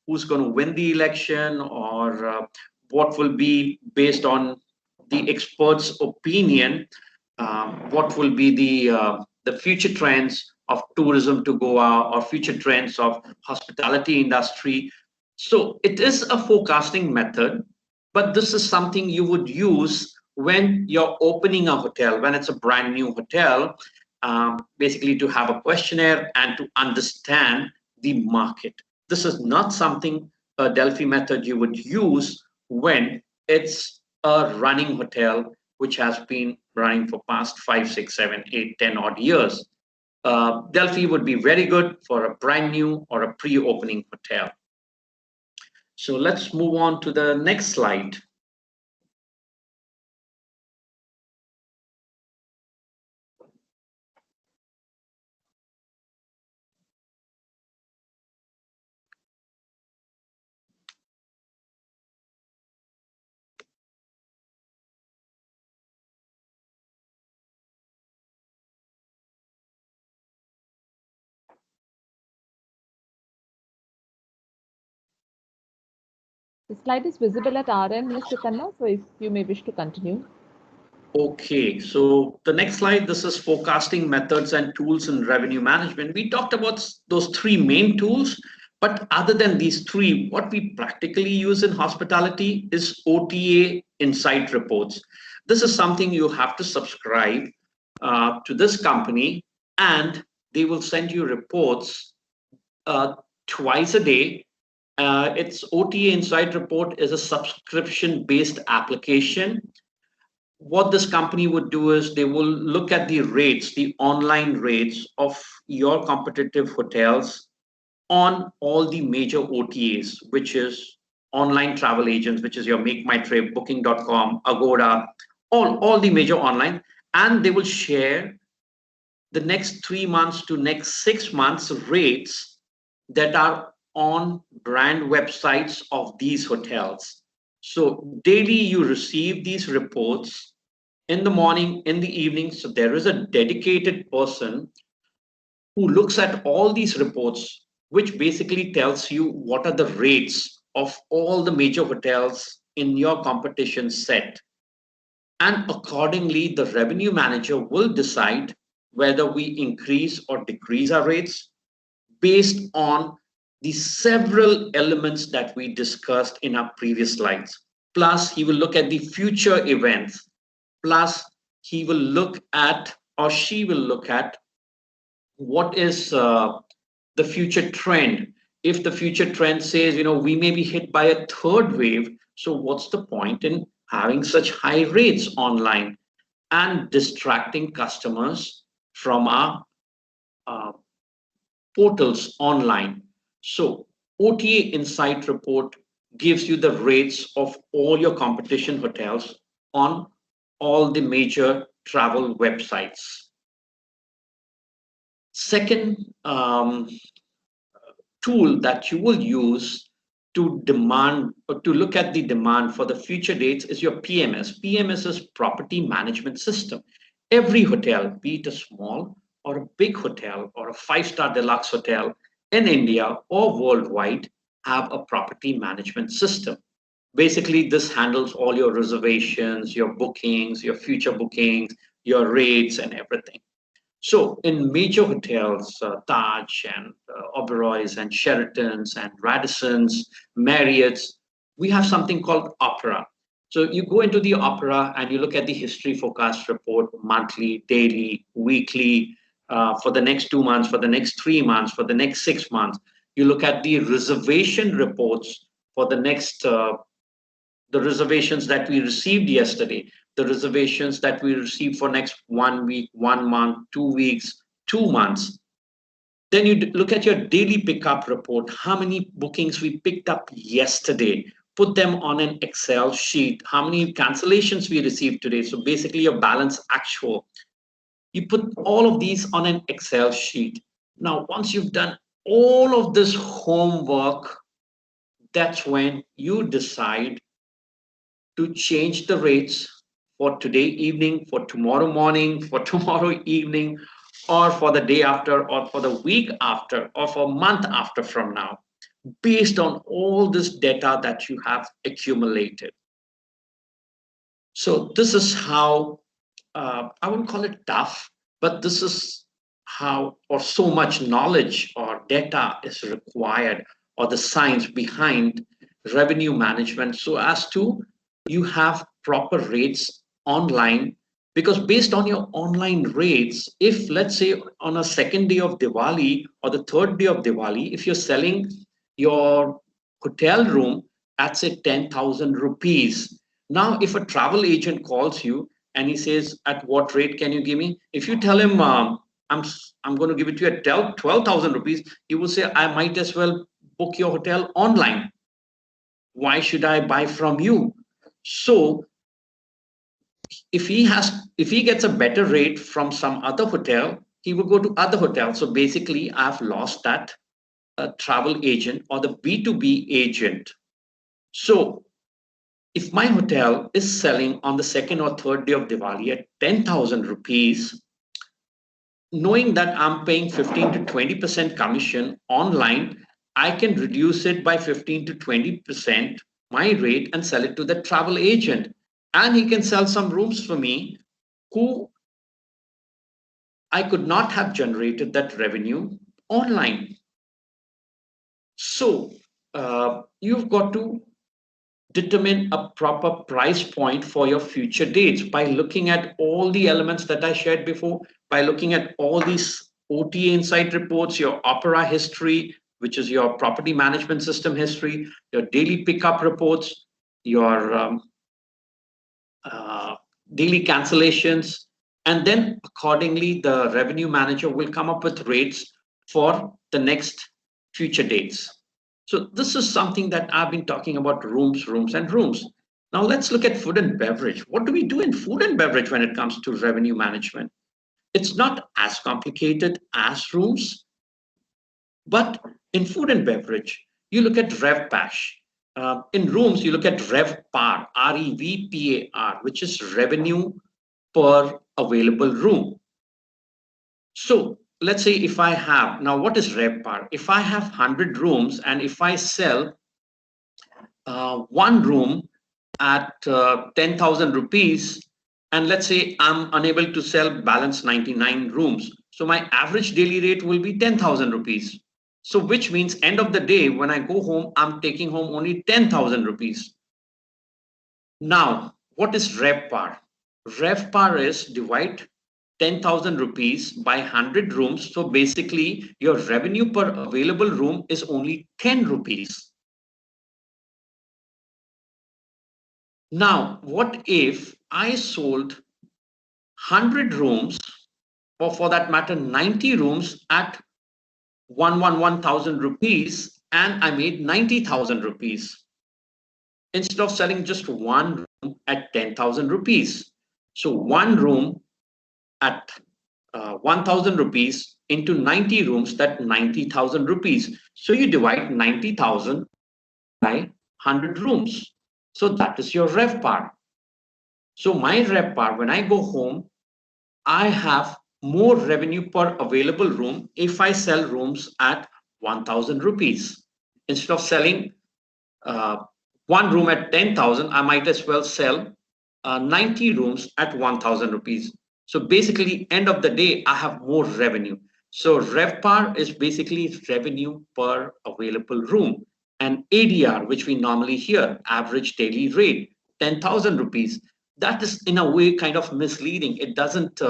who's going to win the election or what will be based on the experts' opinion, what will be the future trends of tourism to Goa or future trends of hospitality industry. So it is a forecasting method, but this is something you would use when you're opening a hotel, when it's a brand new hotel, basically to have a questionnaire and to understand the market. This is not something, a Delphi method you would use when it's a running hotel, which has been running for past 5, 6, 7, 8, 10 odd years. Delphi would be very good for a brand new or a pre-opening hotel. So let's move on to the next slide. The slide is visible at our end, Mr. Khanna, so if you may wish to continue. Okay, so the next slide, this is forecasting methods and tools in revenue management. We talked about those three main tools, but other than these three, what we practically use in hospitality is Ota Insight Reports. This is something you have to subscribe to this company and they will send you reports twice a day. It's Ota Insight Report is a subscription-based application. What this company would do is they will look at the rates, the online rates of your competitive hotels on all the major OTAs, which is online travel agents, which is your Make My Trip, Booking.com, Agoda, all the major online, and they will share the next 3 months to next 6 months rates that are on brand websites of these hotels. So daily you receive these reports in the morning, in the evening. So there is a dedicated person who looks at all these reports, which basically tells you what are the rates of all the major hotels in your competition set. And accordingly, the revenue manager will decide whether we increase or decrease our rates based on the several elements that we discussed in our previous slides. Plus, he will look at the future events. Plus, he will look at, or she will look at, what is the future trend. If the future trend says, we may be hit by a third wave, so what's the point in having such high rates online and distracting customers from our portals online. So OTA Insight Report gives you the rates of all your competition hotels on all the major travel websites. Second tool that you will use to demand or to look at the demand for the future dates is your PMS. PMS is property management system. Every hotel, be it a small or a big hotel or a five-star deluxe hotel in India or worldwide, have a property management system. Basically, this handles all your reservations, your bookings, your future bookings, your rates, and everything. So in major hotels, Taj and Oberoi's and Sheraton's and Radisson's, Marriott's, we have something called Opera. So you go into the Opera and you look at the history forecast report, monthly, daily, weekly, for the next 2 months, for the next 3 months, for the next 6 months. You look at the reservation reports for the next the reservations that we received yesterday, the reservations that we received for next 1 week, 1 month, 2 weeks, 2 months. Then you look at your daily pickup report, how many bookings we picked up yesterday, put them on an Excel sheet, how many cancellations we received today. So basically your balance actual. You put all of these on an Excel sheet. Now, once you've done all of this homework, that's when you decide to change the rates for today evening, for tomorrow morning, for tomorrow evening, or for the day after, or for the week after, or for a month after from now, based on all this data that you have accumulated. So this is how, I wouldn't call it tough, but this is how, or so much knowledge or data is required, or the science behind revenue management, so as to you have proper rates online. Because based on your online rates, if let's say on a second day of Diwali or the third day of Diwali, if you're selling your hotel room at say 10,000 rupees, now if a travel agent calls you and he says, at what rate can you give me? If you tell him, I'm going to give it to you at 12,000 rupees, he will say, I might as well book your hotel online. Why should I buy from you? So if he gets a better rate from some other hotel, he will go to other hotels. So basically, I've lost that travel agent or the B2B agent. So if my hotel is selling on the second or third day of Diwali at 10,000 rupees, knowing that I'm paying 15 to 20% commission online, I can reduce it by 15 to 20% my rate and sell it to the travel agent. And he can sell some rooms for me who I could not have generated that revenue online. So you've got to determine a proper price point for your future dates by looking at all the elements that I shared before, by looking at all these OTA Insight Reports, your Opera history, which is your property management system history, your daily pickup reports, your daily cancellations, and then accordingly, the revenue manager will come up with rates for the next future dates. So this is something that I've been talking about, rooms, and rooms. Now let's look at food and beverage. What do we do in food and beverage when it comes to revenue management? It's not as complicated as rooms, but in food and beverage, you look at RevPAR. In rooms, you look at RevPAR, REVPAR, which is revenue per available room. So let's say if I have, now what is RevPAR? If I have 100 rooms and if I sell one room at 10,000 rupees, and let's say I'm unable to sell balance 99 rooms, so my average daily rate will be 10,000 rupees. So which means end of the day, when I go home, I'm taking home only 10,000 rupees. Now, what is RevPAR? RevPAR is divide 10,000 rupees by 100 rooms. So basically, your revenue per available room is only 10 rupees. Now, what if I sold 100 rooms or for that matter, 90 rooms at 1,000 rupees, and I made 90,000 rupees instead of selling just one room at 10,000 rupees. So one room at 1,000 rupees into 90 rooms, that 90,000 rupees. So you divide 90,000 by 100 rooms. So that is your RevPAR. So my RevPAR, when I go home, I have more revenue per available room if I sell rooms at 1,000 rupees. Instead of selling uh, one room at 10,000, I might as well sell 90 rooms at 1,000 rupees. So basically, end of the day, I have more revenue. So RevPAR is basically revenue per available room. And ADR, which we normally hear, average daily rate, 10,000 rupees. That is in a way kind of misleading. It doesn't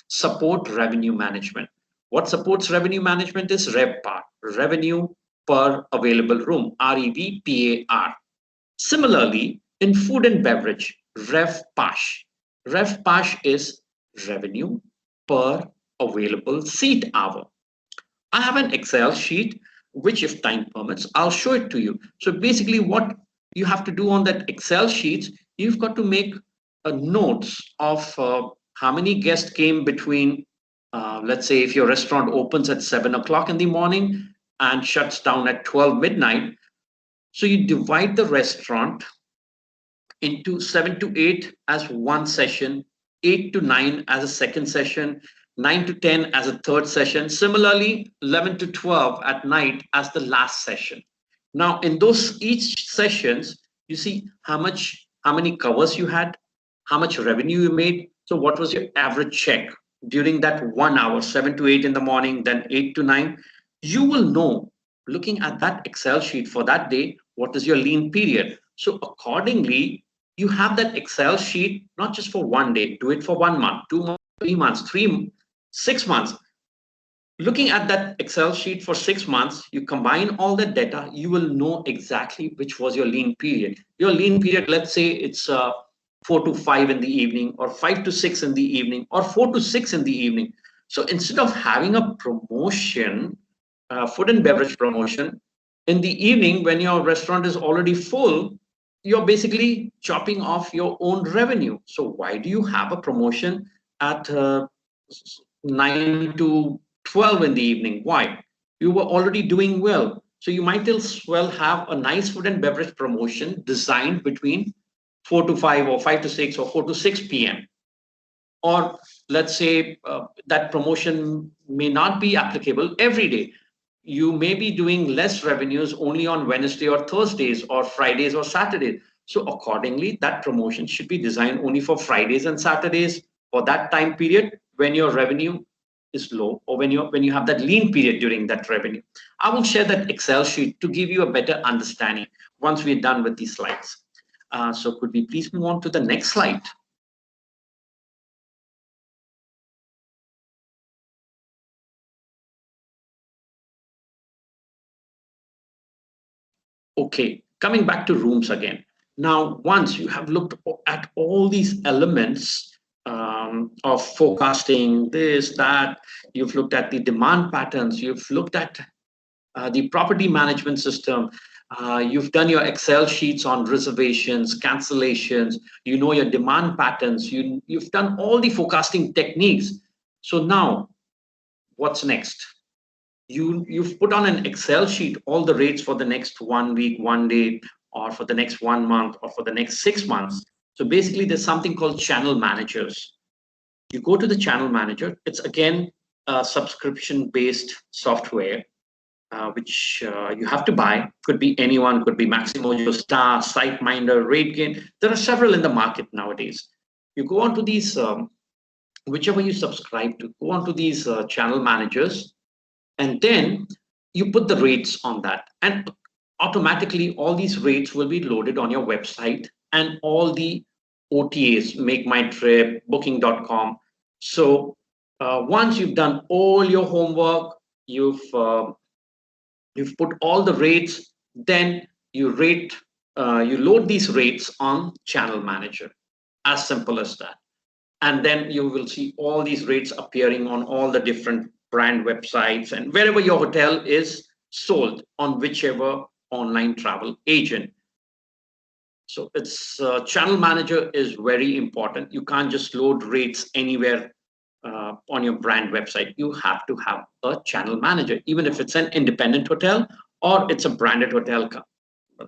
support revenue management. What supports revenue management is RevPAR, revenue per available room, REVPAR. Similarly, in food and beverage, RevPASH. RevPASH is revenue per available seat hour. I have an Excel sheet, which if time permits, I'll show it to you. So basically what you have to do on that Excel sheet, you've got to make notes of how many guests came between, let's say if your restaurant opens at 7 o'clock in the morning and shuts down at 12 midnight. So you divide the restaurant into 7 to 8 as one session, 8 to 9 as a second session, 9 to 10 as a third session. Similarly, 11 to 12 at night as the last session. Now, in those each sessions, you see how many covers you had, how much revenue you made. So what was your average check during that 1 hour, 7 to 8 in the morning, then 8 to 9? You will know, looking at that Excel sheet for that day, what is your lean period. So accordingly, you have that Excel sheet, not just for one day, do it for 1 month, 2 months, 3 months, 6 months. Looking at that Excel sheet for 6 months, you combine all that data, you will know exactly which was your lean period. Your lean period, let's say it's 4 to 5 in the evening, or 5 to 6 in the evening, or 4 to 6 in the evening. So instead of having a promotion, food and beverage promotion, in the evening when your restaurant is already full, you're basically chopping off your own revenue. So why do you have a promotion at 9 to 12 in the evening? Why? You were already doing well. So you might as well have a nice food and beverage promotion designed between 4 to 5 or 5 to 6 or 4 to 6 p.m. Or let's say that promotion may not be applicable every day. You may be doing less revenues only on Wednesday or Thursdays or Fridays or Saturdays. So accordingly, that promotion should be designed only for Fridays and Saturdays for that time period when your revenue is low, or when you have that lean period during that revenue. I will share that Excel sheet to give you a better understanding once we're done with these slides. So could we please move on to the next slide? Okay, coming back to rooms again. Now, once you have looked at all these elements of forecasting, this, that, you've looked at the demand patterns, you've looked at the property management system, you've done your Excel sheets on reservations, cancellations, you know your demand patterns, you've done all the forecasting techniques. So now, what's next? You've put on an Excel sheet all the rates for the next 1 week, 1 day, or for the next 1 month, or for the next 6 months. So basically, there's something called channel managers. You go to the channel manager. It's again a subscription-based software, which you have to buy. Could be anyone, could be Maximojo, Star, SiteMinder, RateGain. There are several in the market nowadays. You go onto these, whichever you subscribe to, go onto these channel managers, and then you put the rates on that, and automatically all these rates will be loaded on your website, and all the OTAs, Make My Trip, Booking.com. So once you've done all your homework, you've put all the rates, then you load these rates on Channel Manager. As simple as that. And then you will see all these rates appearing on all the different brand websites and wherever your hotel is sold on whichever online travel agent. So it's channel manager is very important. You can't just load rates anywhere on your brand website. You have to have a channel manager, even if it's an independent hotel or it's a branded hotel,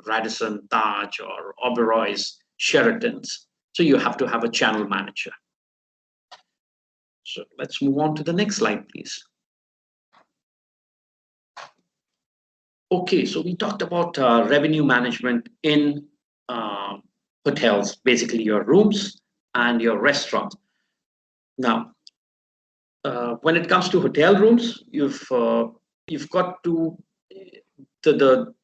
Radisson, Taj, or Oberoi's, Sheraton's. So you have to have a channel manager. So let's move on to the next slide, please. Okay, so we talked about revenue management in hotels, basically your rooms and your restaurants. Now, when it comes to hotel rooms, you've got to the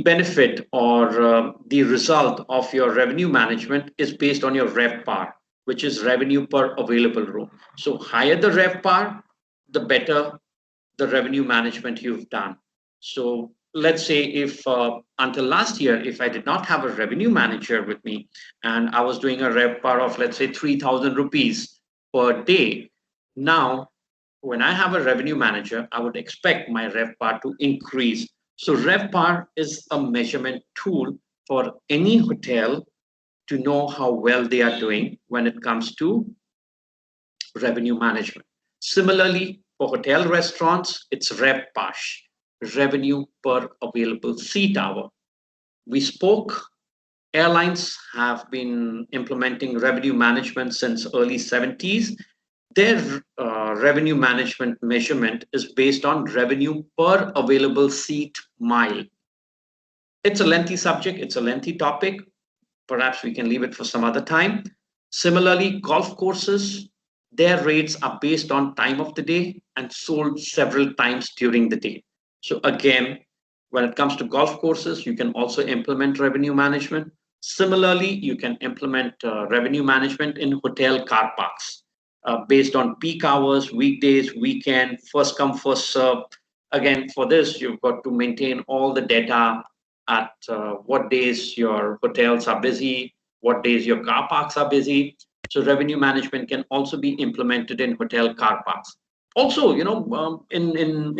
benefit or the result of your revenue management is based on your RevPAR, which is revenue per available room. So higher the RevPAR, the better the revenue management you've done. So let's say if until last year, if I did not have a revenue manager with me and I was doing a RevPAR of, let's say, 3,000 rupees per day, now when I have a revenue manager, I would expect my RevPAR to increase. So RevPAR is a measurement tool for any hotel to know how well they are doing when it comes to revenue management. Similarly, for hotel restaurants, it's RevPASH, revenue per available seat hour. We spoke, airlines have been implementing revenue management since early 70s. Their revenue management measurement is based on revenue per available seat mile. It's a lengthy subject, it's a lengthy topic. Perhaps we can leave it for some other time. Similarly, golf courses, their rates are based on time of the day and sold several times during the day. So again, when it comes to golf courses, you can also implement revenue management. Similarly, you can implement revenue management in hotel car parks based on peak hours, weekdays, weekend, first come, first serve. Again, for this, you've got to maintain all the data at what days your hotels are busy, what days your car parks are busy. So revenue management can also be implemented in hotel car parks. Also, in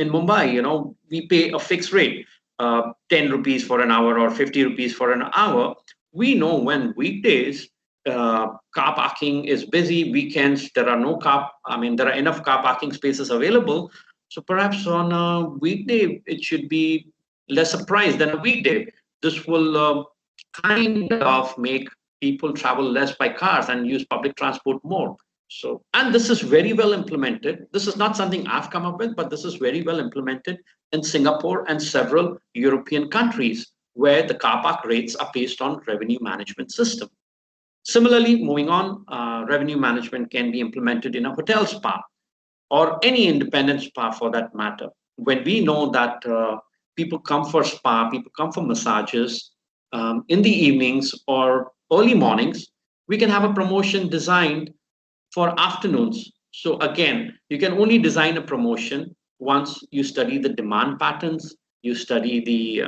Mumbai, we pay a fixed rate, 10 rupees for an hour or 50 rupees for an hour. We know when weekdays car parking is busy, weekends there are there are enough car parking spaces available. So perhaps on a weekday it should be lesser price than a weekday. This will kind of make people travel less by cars and use public transport more. So, and this is very well implemented. This is not something I've come up with, but this is very well implemented in Singapore and several European countries where the car park rates are based on revenue management system. Similarly, moving on, revenue management can be implemented in a hotel spa or any independent spa for that matter. When we know that people come for spa, people come for massages in the evenings or early mornings, we can have a promotion designed for afternoons. So again, you can only design a promotion once you study the demand patterns, you study the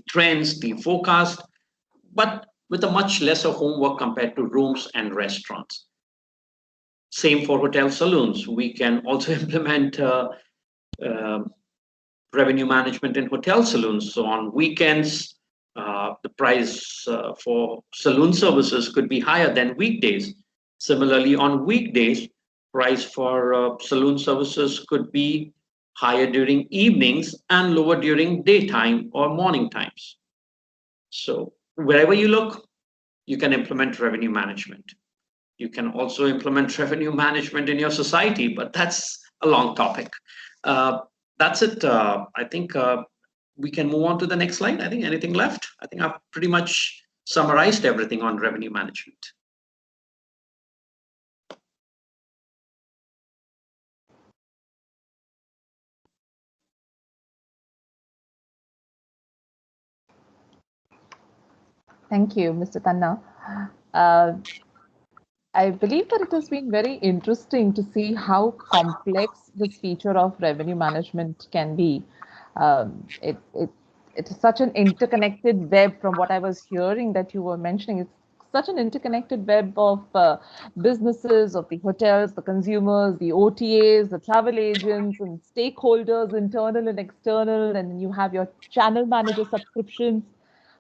trends, the forecast, but with a much lesser homework compared to rooms and restaurants. Same for hotel saloons. We can also implement revenue management in hotel saloons. So on weekends, the price for saloon services could be higher than weekdays. Similarly, on weekdays, price for saloon services could be higher during evenings and lower during daytime or morning times. So wherever you look, you can implement revenue management. You can also implement revenue management in your society, but that's a long topic. That's it. I think we can move on to the next slide. I think anything left? I think I've pretty much summarized everything on revenue management. Thank you, Mr. Tanna. I believe that it has been very interesting to see how complex this feature of revenue management can be. It's such an interconnected web from what I was hearing that you were mentioning. It's such an interconnected web of businesses, of the hotels, the consumers, the OTAs, the travel agents, and stakeholders, internal and external, and you have your channel manager subscriptions,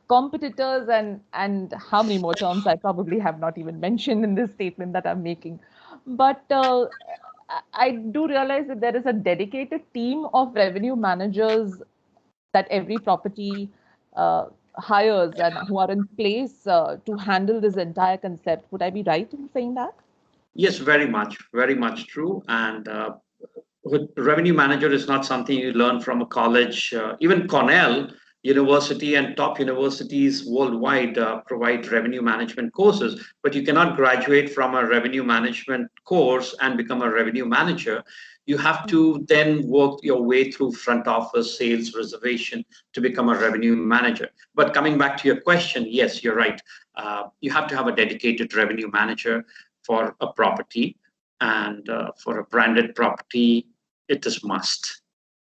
competitors, and how many more terms I probably have not even mentioned in this statement that I'm making. But I do realize that there is a dedicated team of revenue managers that every property hires and who are in place to handle this entire concept. Would I be right in saying that? Yes, very much true. And revenue manager is not something you learn from a college. Even Cornell University and top universities worldwide provide revenue management courses, but you cannot graduate from a revenue management course and become a revenue manager. You have to then work your way through front office, sales, reservation to become a revenue manager. But coming back to your question, yes, you're right. You have to have a dedicated revenue manager for a property, and for a branded property, it is must.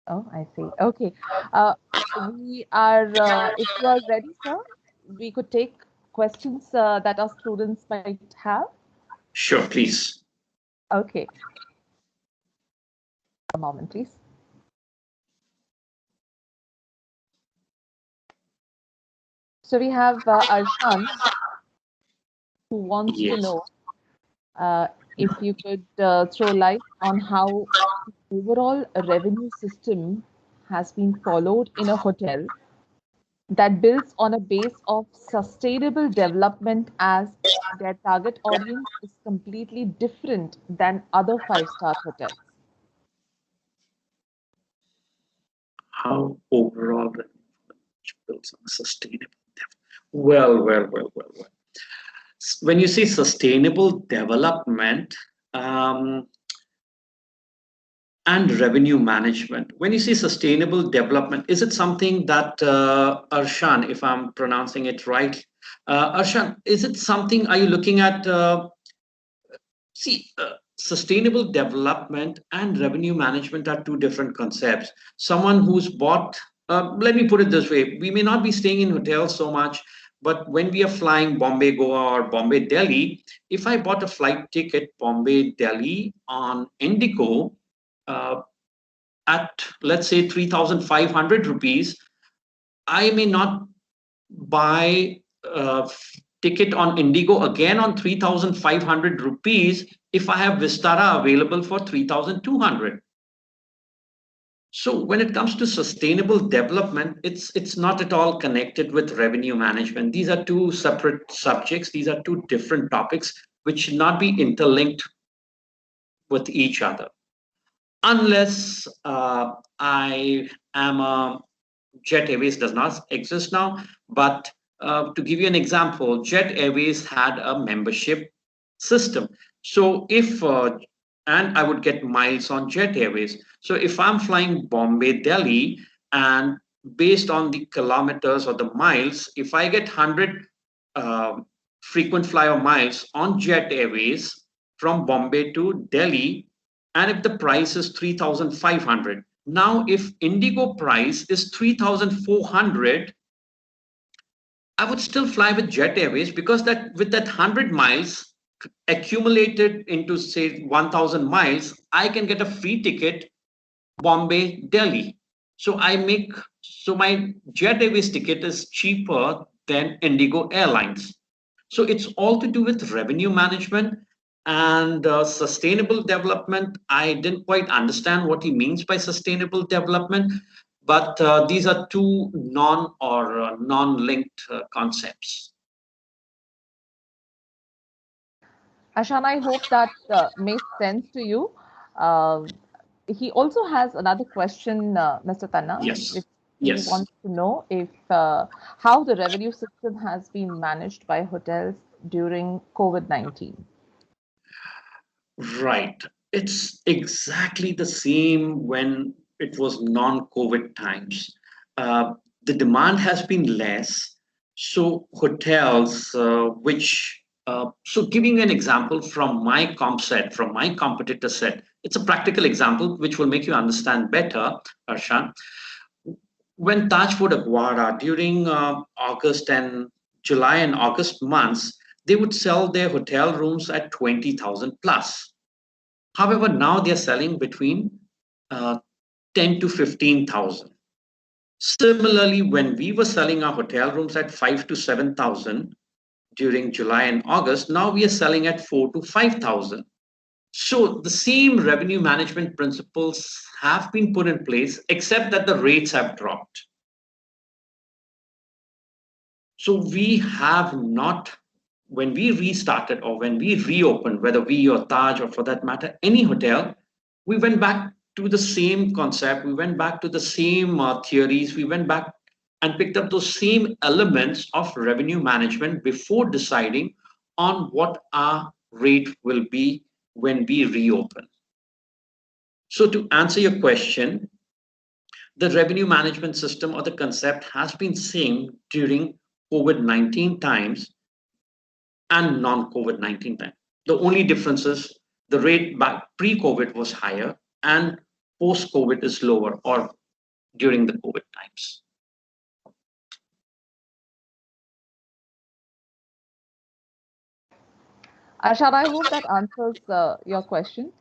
Oh, I see. Okay. We are, if you are ready, sir, we could take questions that our students might have. Sure, please. Okay. A moment, please. So we have Arshan, who wants to know if you could throw light on how the overall revenue system has been followed in a hotel that builds on a base of sustainable development, as their target audience is completely different than other five-star hotels. How overall builds on sustainable development? Well. When you say sustainable development, and revenue management. When you say sustainable development, is it something that, Arshan, if I'm pronouncing it right, Arshan, is it something, are you looking at, sustainable development and revenue management are two different concepts. Someone who's bought, let me put it this way, we may not be staying in hotels so much, but when we are flying Bombay, Goa, or Bombay, Delhi, if I bought a flight ticket, Bombay, Delhi on Indigo, at, let's say, 3,500 rupees, I may not buy a ticket on Indigo again on 3,500 rupees if I have Vistara available for 3,200. So when it comes to sustainable development, it's not at all connected with revenue management. These are two separate subjects. These are two different topics which should not be interlinked with each other. Unless I am a Jet Airways does not exist now, but to give you an example, Jet Airways had a membership system. So if and I would get miles on Jet Airways. So if I'm flying Bombay, Delhi, and based on the kilometers or the miles, if I get 100 frequent flyer miles on Jet Airways from Bombay to Delhi, and if the price is 3,500, now if Indigo price is 3,400, I would still fly with Jet Airways, because that with that 100 miles accumulated into, say, 1,000 miles, I can get a free ticket Bombay, Delhi. So my Jet Airways ticket is cheaper than Indigo Airlines. So it's all to do with revenue management and sustainable development. I didn't quite understand what he means by sustainable development, but these are two non-linked concepts. Ashan, I hope that makes sense to you. He also has another question, Mr. Tanna. Yes. He wants to know if how the revenue system has been managed by hotels during COVID-19. Right. It's exactly the same when it was non-COVID times. The demand has been less. So hotels, so giving you an example from my comp set, from my competitor set, it's a practical example which will make you understand better, Arshan. When Taj Fort Aguada during July and August months, they would sell their hotel rooms at 20,000 plus. However, now they're selling between 10 to 15,000. Similarly, when we were selling our hotel rooms at 5 to 7,000 during July and August, now we are selling at 4 to 5,000. So the same revenue management principles have been put in place, except that the rates have dropped. So we have not, when we restarted or when we reopened, whether we or Taj or for that matter, any hotel, we went back to the same concept. We went back to the same theories. We went back and picked up those same elements of revenue management before deciding on what our rate will be when we reopen. So to answer your question, the revenue management system or the concept has been same during COVID-19 times and non-COVID-19 time. The only difference is the rate back pre-COVID was higher and post-COVID is lower, or during the COVID times. Arshad, I hope that answers your question.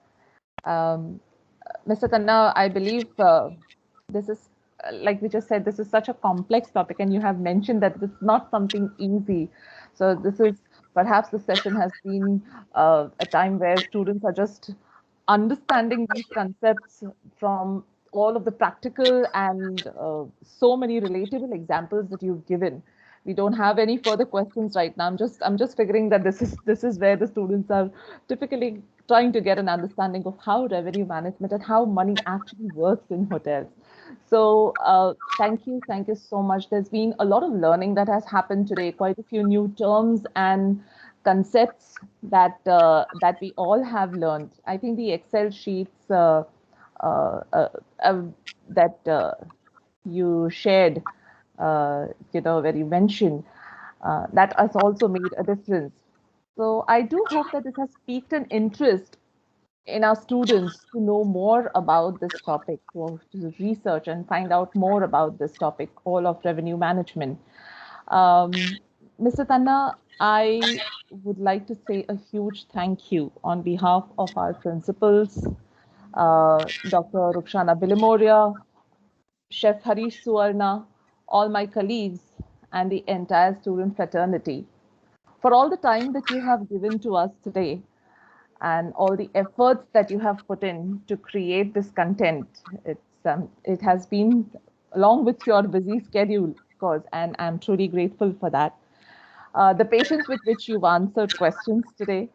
Mr. Tanna, I believe this is, like we just said, this is such a complex topic, and you have mentioned that it's not something easy. So this is, perhaps the session has been a time where students are just understanding these concepts from all of the practical and so many relatable examples that you've given. We don't have any further questions right now. I'm just figuring that this is where the students are typically trying to get an understanding of how revenue management and how money actually works in hotels. So thank you so much. There's been a lot of learning that has happened today, quite a few new terms and concepts that that we all have learned. I think the Excel sheets that you shared, where you mentioned, that has also made a difference. So I do hope that this has piqued an interest in our students to know more about this topic, to research and find out more about this topic, all of revenue management. Mr. Tanna, I would like to say a huge thank you on behalf of our principals, Dr. Rukshana Bilimoria, Chef Harish Suwarna, all my colleagues, and the entire student fraternity for all the time that you have given to us today and all the efforts that you have put in to create this content. It has been along with your busy schedule, of course, and I'm truly grateful for that. The patience with which you've answered questions today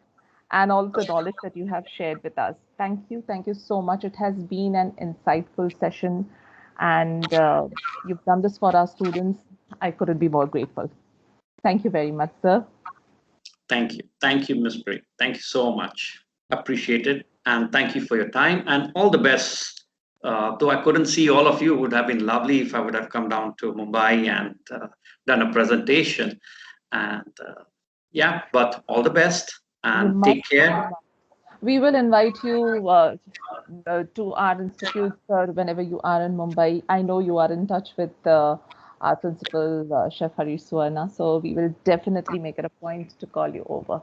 and all the knowledge that you have shared with us. Thank you so much. It has been an insightful session, and you've done this for our students. I couldn't be more grateful. Thank you very much, sir. Thank you, Ms. Bray. Thank you so much. Appreciate it, and thank you for your time and all the best. Though I couldn't see all of you, it would have been lovely if I would have come down to Mumbai and done a presentation. And yeah, but all the best and take care. We will invite you to our institute, sir, whenever you are in Mumbai. I know you are in touch with our principal, Chef Harish Suwarna, so we will definitely make it a point to call you over.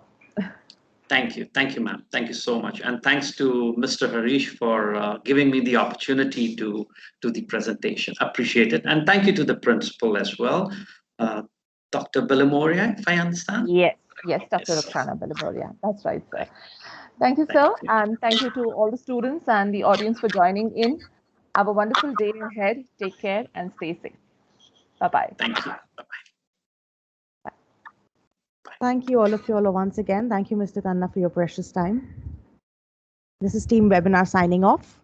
Thank you, ma'am. Thank you so much, and thanks to Mr. Harish for giving me the opportunity to do the presentation. Appreciate it, and thank you to the principal as well, Dr. Bilimoria, if I understand. Yes, Dr. Rukshana Bilimoria. That's right, sir. Thank you, sir, and thank you to all the students and the audience for joining in. Have a wonderful day ahead. Take care and stay safe. Bye-bye. Thank you. Bye-bye. Thank you all of you all once again. Thank you, Mr. Tanna, for your precious time. This is Team Webinar signing off.